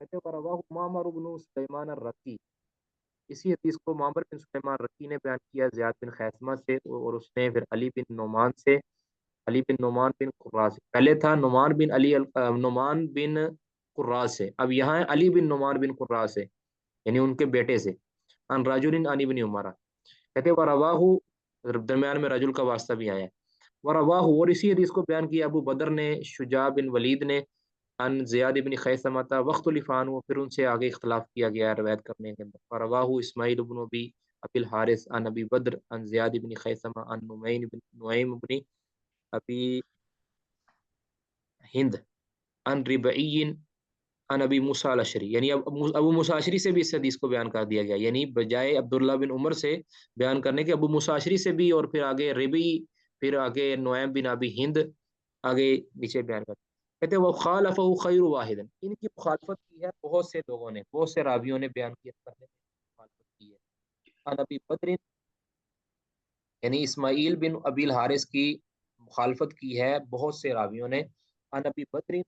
کہتے ہیں رواہ معمر بن سلیمان الرقی. اسی حدیث کو معمر بن سلیمان رقی نے بیان کیا زیاد بن خیثمہ سے, اور اس نے پھر علی بن نعمان بن قرہ سے. پہلے تھا نعمان بن قرہ سے, اب یہاں ہے علی بن نعمان بن قرہ سے یعنی ان کے بیٹے سے. ان رجل عن ابن عمر. کہتے ہیں ورواہ درمیان میں رجل کا واسطہ بھی آیا ہے. ورواہ اور اسی حدیث کو بیان کیا ابو بدر نے شجاع بن ولید نے ان زیاد بن خیثمہ واختلف عنہ. پھر ان سے آگے اختلاف کیا گیا روایت کرنے کے اندر. فرواہ اسماعیل بن ابی الحارث ان ابی بدر ان زیاد بن خیثمہ ان نعیم بن ابی ہند ان ربعی ان ابی موسیٰ الاشری. یعنی ابو موسیٰ الاشری سے بھی اس حدیث کو بیان کر دیا گیا, یعنی بجائے عبداللہ بن عمر سے بیان کرنے کے ابو موسیٰ الاشری سے بھی, اور پھر آگے ربعی, پھر آگے نعیم بن ابی ہند آگے نیچے بیان کر. کہتے ہیں وہ خالفہ خیر واحد. ان کی مخالفت کی ہے بہت سے لوگوں نے, بہت سے راویوں نے بیان کیا کرنے مخالفت کی ہے. ان ابی بدر یعنی اسماعیل بن ابی الحارث کی مخالفت کی ہے بہت سے راویوں نے. ان ابی بدر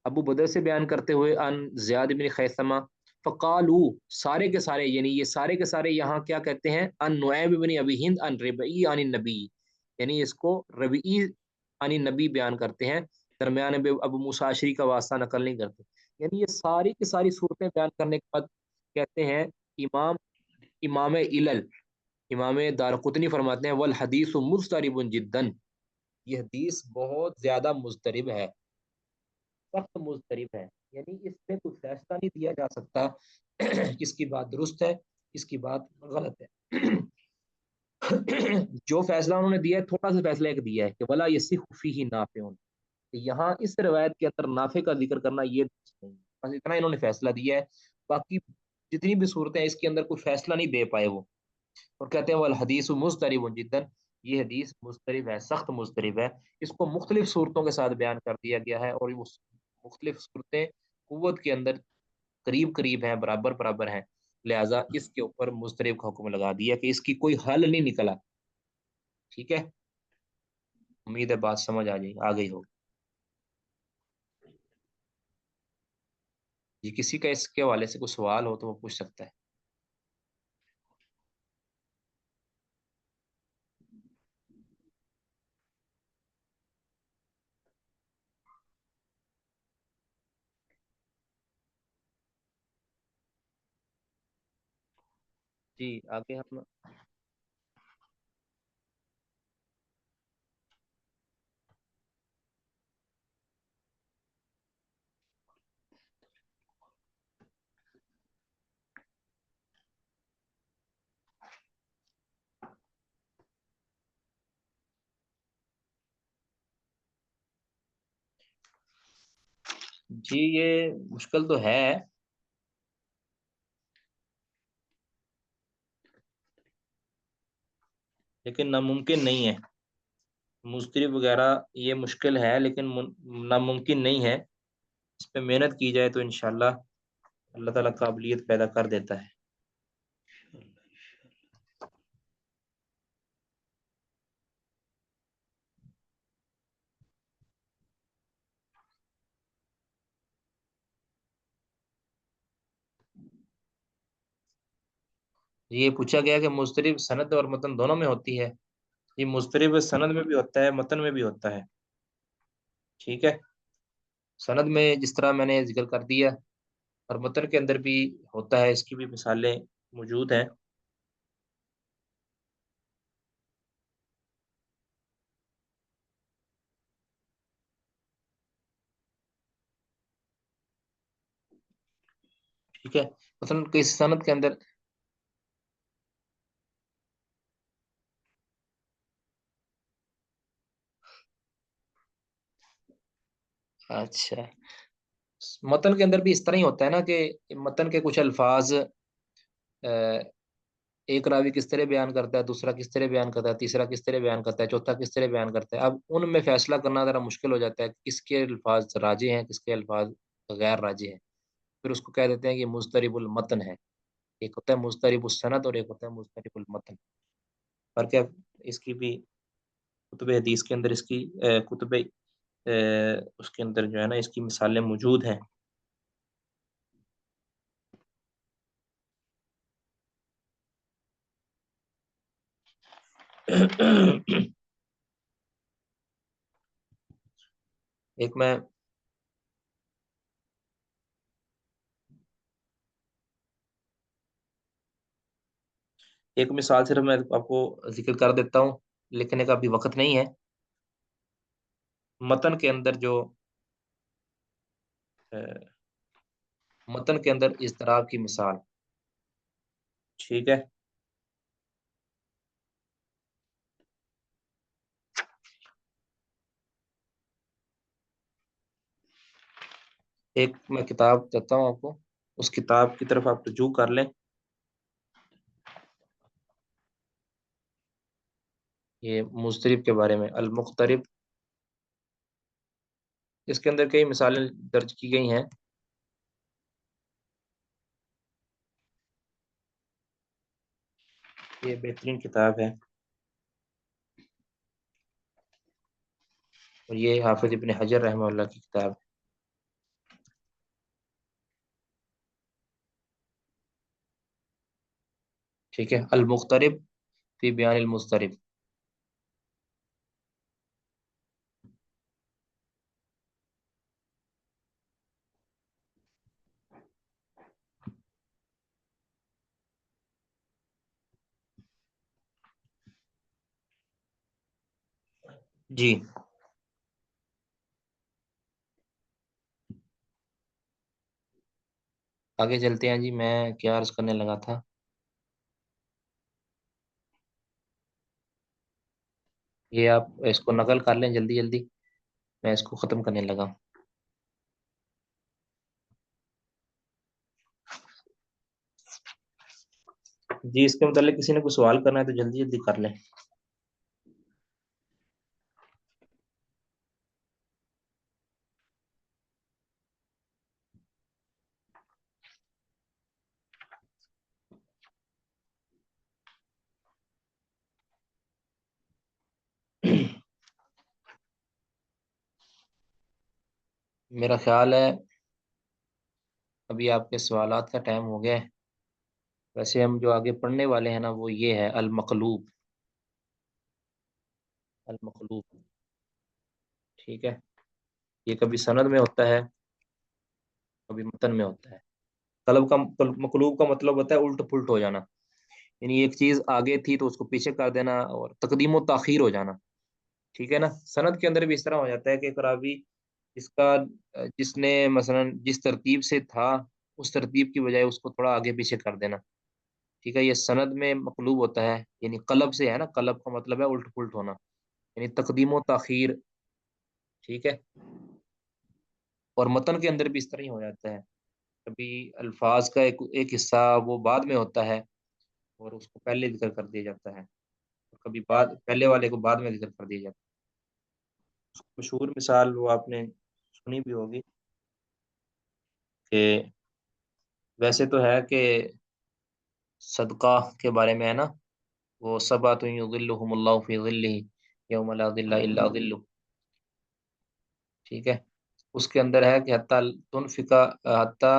ابو بدر سے بیان کرتے ہوئے ان زیاد بن خیثمہ. فقالو سارے کے سارے, یعنی یہ سارے کے سارے یہاں کیا کہتے ہیں ان نعیم بن ابی ہند ان ربعی عن النبی, یعنی اس کو ربعی عن النبی بیان کرتے ہیں, درمیان میں ابو موسیٰ الاشری کا واسطہ نقل نہیں کرتے. یعنی یہ ساری کی ساری صورتیں بیان کرنے کے بعد کہتے ہیں امام علل امام دارقطنی فرماتے ہیں والحدیث مضطرب جدا، یہ حدیث بہت زیادہ مضطرب ہے، سخت مضطرب ہے، یعنی اس میں کوئی فیصلہ نہیں دیا جا سکتا کس کی بات درست ہے کس کی بات غلط ہے جو فیصلہ انہوں نے دیا ہے، تھوڑا سا فیصلہ ایک دیا ہے کہ ولا یصح فیہ نافع، یہاں اس روایت کے اندر نافع کا ذکر کرنا یہ نہیں، بس اتنا انہوں نے فیصلہ دیا ہے، باقی جتنی بھی صورتیں ہیں اس کے اندر کوئی فیصلہ نہیں دے پائے وہ، اور کہتے ہیں والحدیث مضطرب جدا، یہ حدیث مضطرب ہے، سخت مضطرب ہے، اس کو مختلف صورتوں کے ساتھ بیان کر دیا گیا ہے، اور وہ مختلف صورتیں قوت کے اندر قریب قریب ہیں، برابر برابر ہیں، لہذا اس کے اوپر مضطرب کا حکم لگا دیا کہ اس کی کوئی حل نہیں نکلا۔ ٹھیک ہے، امید ہے بات سمجھ آ گئی ہو جی، کسی کا اس کے حوالے سے کوئی سوال ہو تو وہ پوچھ سکتا ہے۔ جی آگے ہم جی یہ مشکل تو ہے، لیکن ناممکن نہیں ہے، مضطرب وغیرہ یہ مشکل ہے لیکن ناممکن نہیں ہے، اس پہ محنت کی جائے تو انشاءاللہ اللہ تعالیٰ قابلیت پیدا کر دیتا ہے۔ یہ پوچھا گیا کہ مضطرب سند اور متن دونوں میں ہوتی ہے، یہ مضطرب سند میں بھی ہوتا ہے، متن میں بھی ہوتا ہے۔ ٹھیک ہے، سند میں جس طرح میں نے ذکر کر دیا، اور متن کے اندر بھی ہوتا ہے، اس کی بھی مثالیں موجود ہیں۔ ٹھیک ہے، مثلا کسی سند کے اندر اچھا، متن کے اندر بھی اس طرح ہی ہوتا ہے نا کہ متن کے کچھ الفاظ ایک راوی کس طرح بیان کرتا ہے، دوسرا کس طرح بیان کرتا ہے، تیسرا کس طرح بیان کرتا ہے، چوتھا کس طرح بیان کرتا ہے، اب ان میں فیصلہ کرنا ذرا مشکل ہو جاتا ہے کہ کس کے الفاظ راجے ہیں کس کے الفاظ غیر راجے ہیں، پھر اس کو کہہ دیتے ہیں کہ مضطرب المتن ہے، ایک ہوتا ہے مضطرب السند اور ایک ہوتا ہے مضطرب المتن، پر کیا اس کی بھی کتب حدیث کے اندر اس کی اس کے اندر جو ہے نا اس کی مثالیں موجود ہیں۔ ایک میں ایک مثال صرف میں آپ کو ذکر کر دیتا ہوں، لکھنے کا بھی وقت نہیں ہے۔ متن کے اندر جو متن کے اندر اضطراب کی مثال، ٹھیک ہے، ایک میں کتاب دیتا ہوں آپ کو، اس کتاب کی طرف آپ رجوع کر لیں، یہ مضطرب کے بارے میں المخترب، اس کے اندر کئی مثالیں درج کی گئی ہیں۔ یہ بہترین کتاب ہے، اور یہ حافظ ابن حجر رحمہ اللہ کی کتاب ہے۔ ٹھیک ہے، المخترب فی بیان المضطرب۔ جی آگے چلتے ہیں جی، میں کیا عرض کرنے لگا تھا؟ یہ آپ اس کو نقل کر لیں جلدی جلدی، میں اس کو ختم کرنے لگا. جی اس کے متعلق کسی نے کوئی سوال کرنا ہے تو جلدی جلدی کر لیں. میرا خیال ہے ابھی آپ کے سوالات کا ٹائم ہو گیا ہے. ویسے ہم جو آگے پڑھنے والے ہیں نا وہ یہ ہے المقلوب. المقلوب ٹھیک ہے، یہ کبھی سند میں ہوتا ہے کبھی متن میں ہوتا ہے. قلب کا مقلوب کا مطلب ہوتا ہے الٹ پلٹ ہو جانا، یعنی ایک چیز آگے تھی تو اس کو پیچھے کر دینا اور تقدیم و تاخیر ہو جانا. ٹھیک ہے نا. سند کے اندر بھی اس طرح ہو جاتا ہے کہ راوی جس کا جس نے مثلا جس ترتیب سے تھا اس ترتیب کی بجائے اس کو تھوڑا آگے پیچھے کر دینا. ٹھیک ہے، یہ سند میں مقلوب ہوتا ہے، یعنی قلب سے ہے نا، قلب کا مطلب ہے الٹ پلٹ ہونا، یعنی تقدیم و تاخیر. ٹھیک ہے، اور متن کے اندر بھی اس طرح ہی ہو جاتا ہے. کبھی الفاظ کا ایک حصہ وہ بعد میں ہوتا ہے اور اس کو پہلے ذکر کر دیا جاتا ہے، کبھی بعد پہلے والے کو بعد میں ذکر کر دیا جاتا ہے. مشہور مثال وہ آپ نے سنی بھی ہوگی کہ ویسے تو ہے کہ صدقہ کے بارے میں ہے نا، وہ سبعۃ یظلھم اللہ فی ظلہ یوم لا ظل الا ظلہ. ٹھیک ہے، اس کے اندر ہے کہ حتی تنفق حتی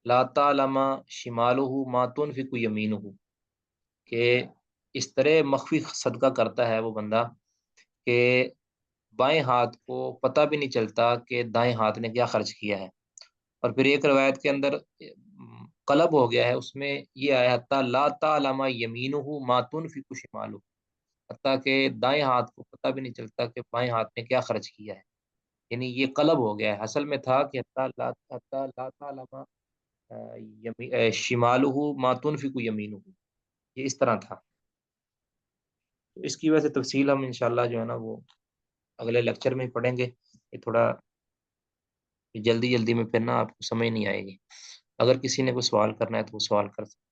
لا تعلم شمالہ ما تنفق یمینہ، کہ اس طرح مخفی صدقہ کرتا ہے وہ بندہ کہ بائیں ہاتھ کو پتہ بھی نہیں چلتا کہ دائیں ہاتھ نے کیا خرچ کیا ہے. اور پھر ایک روایت کے اندر قلب ہو گیا ہے، اس میں یہ آیا حتی لا تعلم یمینہ ما تنفق شمالہ، حتیٰ کہ دائیں ہاتھ کو پتہ بھی نہیں چلتا کہ بائیں ہاتھ نے کیا خرچ کیا ہے. یعنی یہ قلب ہو گیا ہے، اصل میں تھا کہ حتی لا تعلم شمالہ ما تنفق یمینہ، یہ اس طرح تھا. تو اس کی وجہ سے تفصیل ہم انشاءاللہ جو ہے نا وہ اگلے لیکچر میں پڑھیں گے. یہ تھوڑا جلدی جلدی میں پھر نا آپ کو سمجھ نہیں آئے گی. اگر کسی نے کوئی سوال کرنا ہے تو وہ سوال کر سکتے.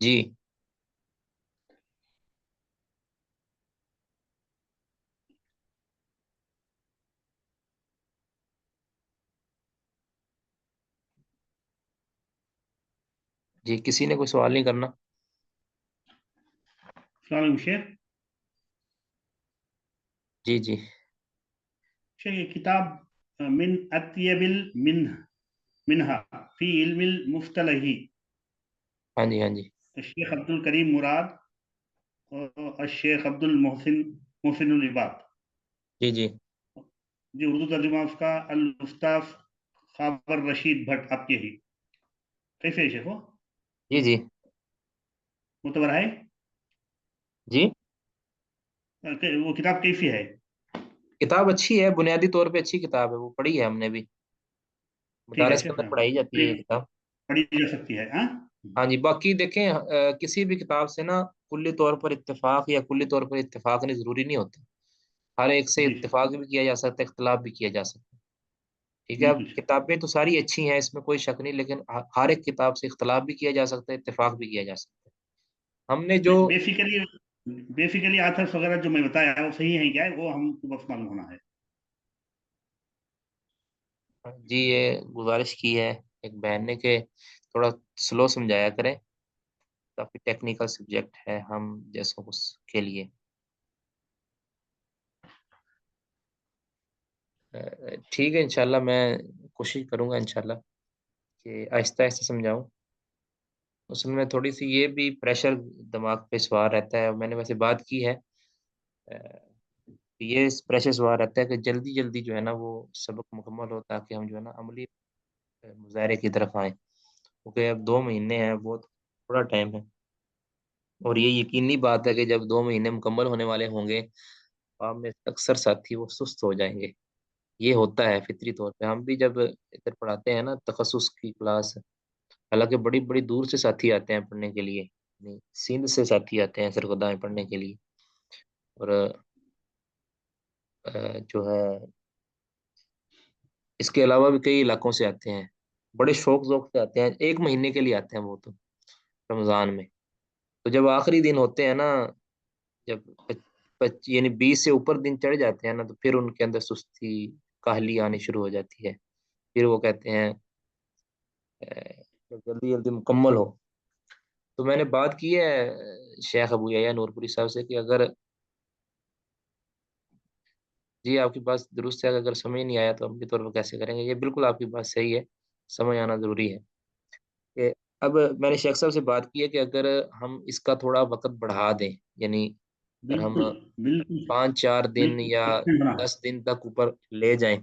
جی جی کسی نے کوئی سوال نہیں کرنا. السلام علیکم شیخ. جی جی شیخ یہ کتاب من اطیب منہا فی علم المفتلحی، ہاں جی ہاں جی الشیخ عبد الکریم مراد اور الشیخ عبد المحسن محسن العباد. جی جی جی اردو ترجمہ اس کا الاستاذ خاور رشید بھٹ آپ کے ہی. کیسے ہے شیخ جی جی معتبر ہے؟ جی وہ کتاب کیسی ہے؟ کتاب اچھی ہے، بنیادی طور پہ اچھی کتاب ہے، وہ پڑھی ہے ہم نے بھی، ٹھیک ہے مدارس کے شیخ. اندر پڑھائی جاتی ہے یہ کتاب. پڑھی جا سکتی ہے ہاں. ہاں جی، باقی دیکھیں کسی بھی کتاب سے نا کلی طور پر اتفاق یا کلی طور پر اتفاق نہیں ضروری نہیں ہوتا. ہر ایک سے جی شیخ اتفاق بھی کیا جا سکتا ہے، اختلاف بھی کیا جا سکتا ہے. ٹھیک ہے، اب بالکل شیخ. کتابیں تو ساری اچھی ہیں، اس میں کوئی شک نہیں، لیکن ہر ایک کتاب سے اختلاف بھی کیا جا سکتا ہے، اتفاق بھی کیا جا سکتا ہے. ہم نے جو بیسیکلی آتھرس وغیرہ جو میں بتایا وہ صحیح ہے کیا ہے وہ ہم کو بس معلوم ہونا ہے. جی یہ گزارش کی ہے ایک بہن نے کہ تھوڑا سلو سمجھایا کریں، کافی ٹیکنیکل سبجیکٹ ہے ہم جیسوں کے لیے. ٹھیک ہے انشاءاللہ میں کوشش کروں گا انشاءاللہ کہ آہستہ آہستہ سمجھاؤں. اس میں تھوڑی سی یہ بھی پریشر دماغ پہ سوار رہتا ہے، میں نے ویسے بات کی ہے، یہ پریشر سوار رہتا ہے کہ جلدی جلدی جو ہے نا وہ سبق مکمل ہو تاکہ ہم جو ہے نا عملی مظاہرے کی طرف آئیں، کیونکہ اب 2 مہینے ہیں، بہت تھوڑا ٹائم ہے، اور یہ یقینی بات ہے کہ جب 2 مہینے مکمل ہونے والے ہوں گے آپ میں سے اکثر ساتھی وہ سست ہو جائیں گے. یہ ہوتا ہے فطری طور پہ. ہم بھی جب ادھر پڑھاتے ہیں نا تخصص کی کلاس، حالانکہ بڑی بڑی دور سے ساتھی آتے ہیں پڑھنے کے لیے، یعنی سندھ سے ساتھی آتے ہیں سرگودا میں پڑھنے کے لیے، اور جو ہے اس کے علاوہ بھی کئی علاقوں سے آتے ہیں، بڑے شوق ذوق سے آتے ہیں، 1 مہینے کے لیے آتے ہیں وہ تو رمضان میں. تو جب آخری دن ہوتے ہیں نا، جب یعنی 20 سے اوپر دن چڑھ جاتے ہیں نا، تو پھر ان کے اندر سستی کاہلی آنی شروع ہو جاتی ہے. پھر وہ کہتے ہیں کہ جلدی جلدی مکمل ہو. تو میں نے بات کی ہے شیخ ابو یحییٰ نور پوری صاحب سے کہ اگر جی آپ کی بات درست ہے، اگر سمجھ نہیں آیا تو ہم بھی طور پر کیسے کریں گے. یہ بالکل آپ کی بات صحیح ہے، سمجھ آنا ضروری ہے. کہ اب میں نے شیخ صاحب سے بات کی ہے کہ اگر ہم اس کا تھوڑا وقت بڑھا دیں، یعنی اگر ہم بالکل بالکل 5 4 دن بالکل یا یقین بنا 10 دن تک اوپر لے جائیں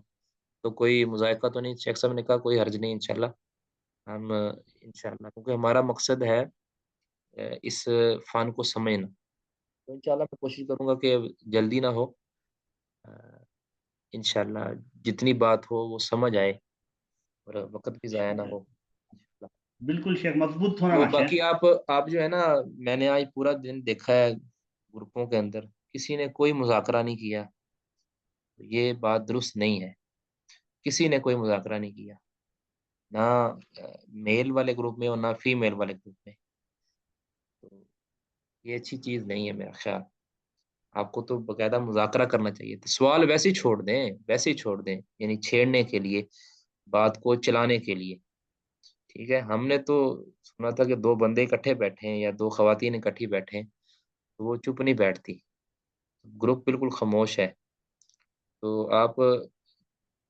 تو کوئی مذائقہ تو نہیں. شیخ صاحب نے کہا کوئی حرج نہیں انشاءاللہ. ہم انشاءاللہ کیونکہ ہمارا مقصد ہے اس فن کو سمجھنا، تو انشاءاللہ میں کوشش کروں گا کہ جلدی نہ ہو، انشاءاللہ جتنی بات ہو وہ سمجھ آئے اور وقت بھی ضائع نہ ہو. بالکل شیخ مضبوط ہونا تو نا شیخ. باقی آپ جو ہے نا، میں نے آج پورا دن دیکھا ہے گروپوں کے اندر کسی نے کوئی مذاکرہ نہیں کیا. یہ بات درست نہیں ہے، کسی نے کوئی مذاکرہ نہیں کیا، نہ میل والے گروپ میں اور نہ فیمیل والے گروپ میں. تو یہ اچھی چیز نہیں ہے میرا خیال. آپ کو تو باقاعدہ مذاکرہ کرنا چاہیے تھا. سوال ویسے ہی چھوڑ دیں، ویسے ہی چھوڑ دیں، یعنی چھیڑنے کے لیے، بات کو چلانے کے لیے. ٹھیک ہے، ہم نے تو سنا تھا کہ 2 بندے اکٹھے بیٹھے ہیں یا 2 خواتین اکٹھی بیٹھے ہیں تو وہ چپ نہیں بیٹھتی، گروپ بالکل خاموش ہے. تو آپ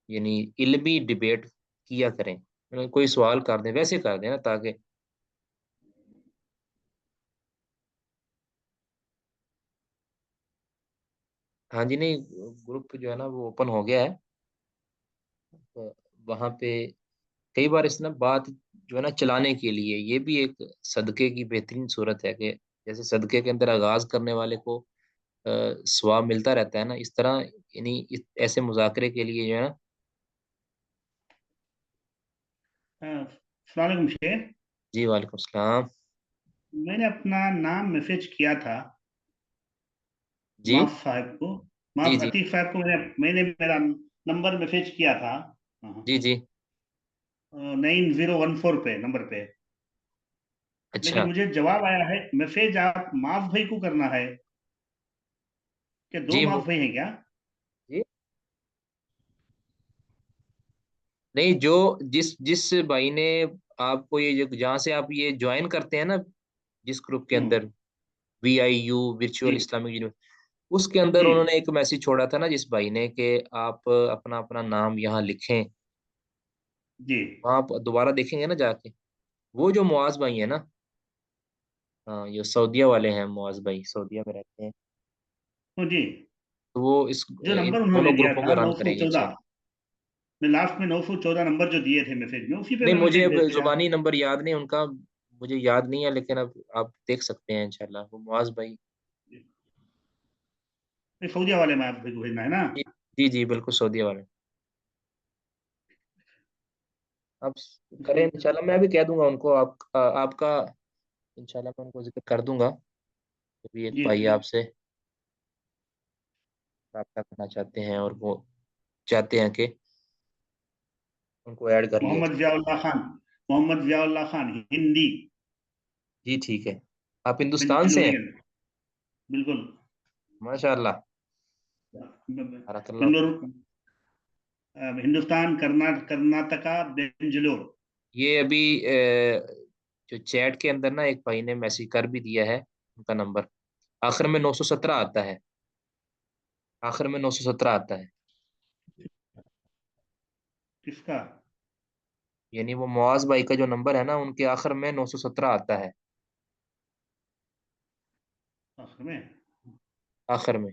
یعنی علمی ڈبیٹ کیا کریں، یعنی کوئی سوال کر دیں ویسے کر دیں نا، تاکہ ہاں جی نہیں، گروپ جو ہے نا وہ اوپن ہو گیا ہے. تو وہاں پہ کئی بار اس نا بات جو ہے نا چلانے کے لیے، یہ بھی ایک صدقے کی بہترین صورت ہے کہ جیسے صدقے کے اندر آغاز کرنے والے کو ثواب ملتا رہتا ہے نا، اس طرح یعنی ایسے مذاکرے کے لیے جو ہے نا. السلام علیکم شیخ. جی وعلیکم السلام. میں نے اپنا نام میسج کیا تھا جی معاف صاحب کو، جی معاف جی عتیق صاحب کو میں نے میرا نمبر میسج کیا تھا جی جی 9014 پہ نمبر پہ. اچھا. لیکن مجھے جواب آیا ہے میسج آپ معاف بھائی کو کرنا ہے کہ دو جی معاف بھائی ہیں کیا؟ جی نہیں، جو جس بھائی نے آپ کو یہ جہاں سے آپ یہ جوائن کرتے ہیں نا، جس گروپ کے ہوں، اندر VIU جی ورچوئل اسلامک یونیورسٹی، اس کے اندر جی انہوں نے ایک میسج چھوڑا تھا نا جس بھائی نے کہ آپ اپنا اپنا نام یہاں لکھیں. جی وہاں آپ دوبارہ دیکھیں گے نا جا کے، وہ جو معاذ بھائی ہیں نا، ہاں یہ سعودیہ والے ہیں، معاذ بھائی سعودیہ میں رہتے ہیں، جی. تو وہ جو ان نمبر انہوں نے دونوں دیا گروپوں تھا کو رن کریں گے 914، انشاءاللہ. میں لاسٹ میں 914 نمبر جو دیے تھے میسج میں اسی پہ نہیں میں مجھے میسج اب بھیج دیا. زبانی نمبر یاد نہیں ان کا، مجھے یاد نہیں ہے، لیکن اب آپ دیکھ سکتے ہیں انشاءاللہ وہ معاذ بھائی. سعودیہ والے میں آپ کو بھیجنا ہے نا. جی جی جی بالکل سعودیہ والے. آپ کریں انشاءاللہ، میں بھی کہہ دوں گا ان کو، آپ کا انشاءاللہ میں ان کو ذکر کر دوں گا. ابھی ایک جی بھائی آپ سے رابطہ کرنا چاہتے ہیں اور وہ چاہتے ہیں کہ ان کو ایڈ کر لیا محمد جائے. ضیاء اللہ خان، محمد ضیاء اللہ خان ہندی، جی ٹھیک ہے. آپ ہندوستان سے ہیں؟ بنگلور، بالکل ماشاء اللہ، بارک اللہ بنگلور، فیکم. ہندوستان، کرناٹکا، بنگلور. یہ ابھی جو چیٹ کے اندر نا ایک بھائی نے میسج کر بھی دیا ہے، ان کا نمبر آخر میں 917 آتا ہے، آخر میں 917 آتا ہے. کس کا؟ یعنی وہ معاذ بھائی کا جو نمبر ہے نا ان کے آخر میں 917 آتا ہے، آخر میں آخر میں.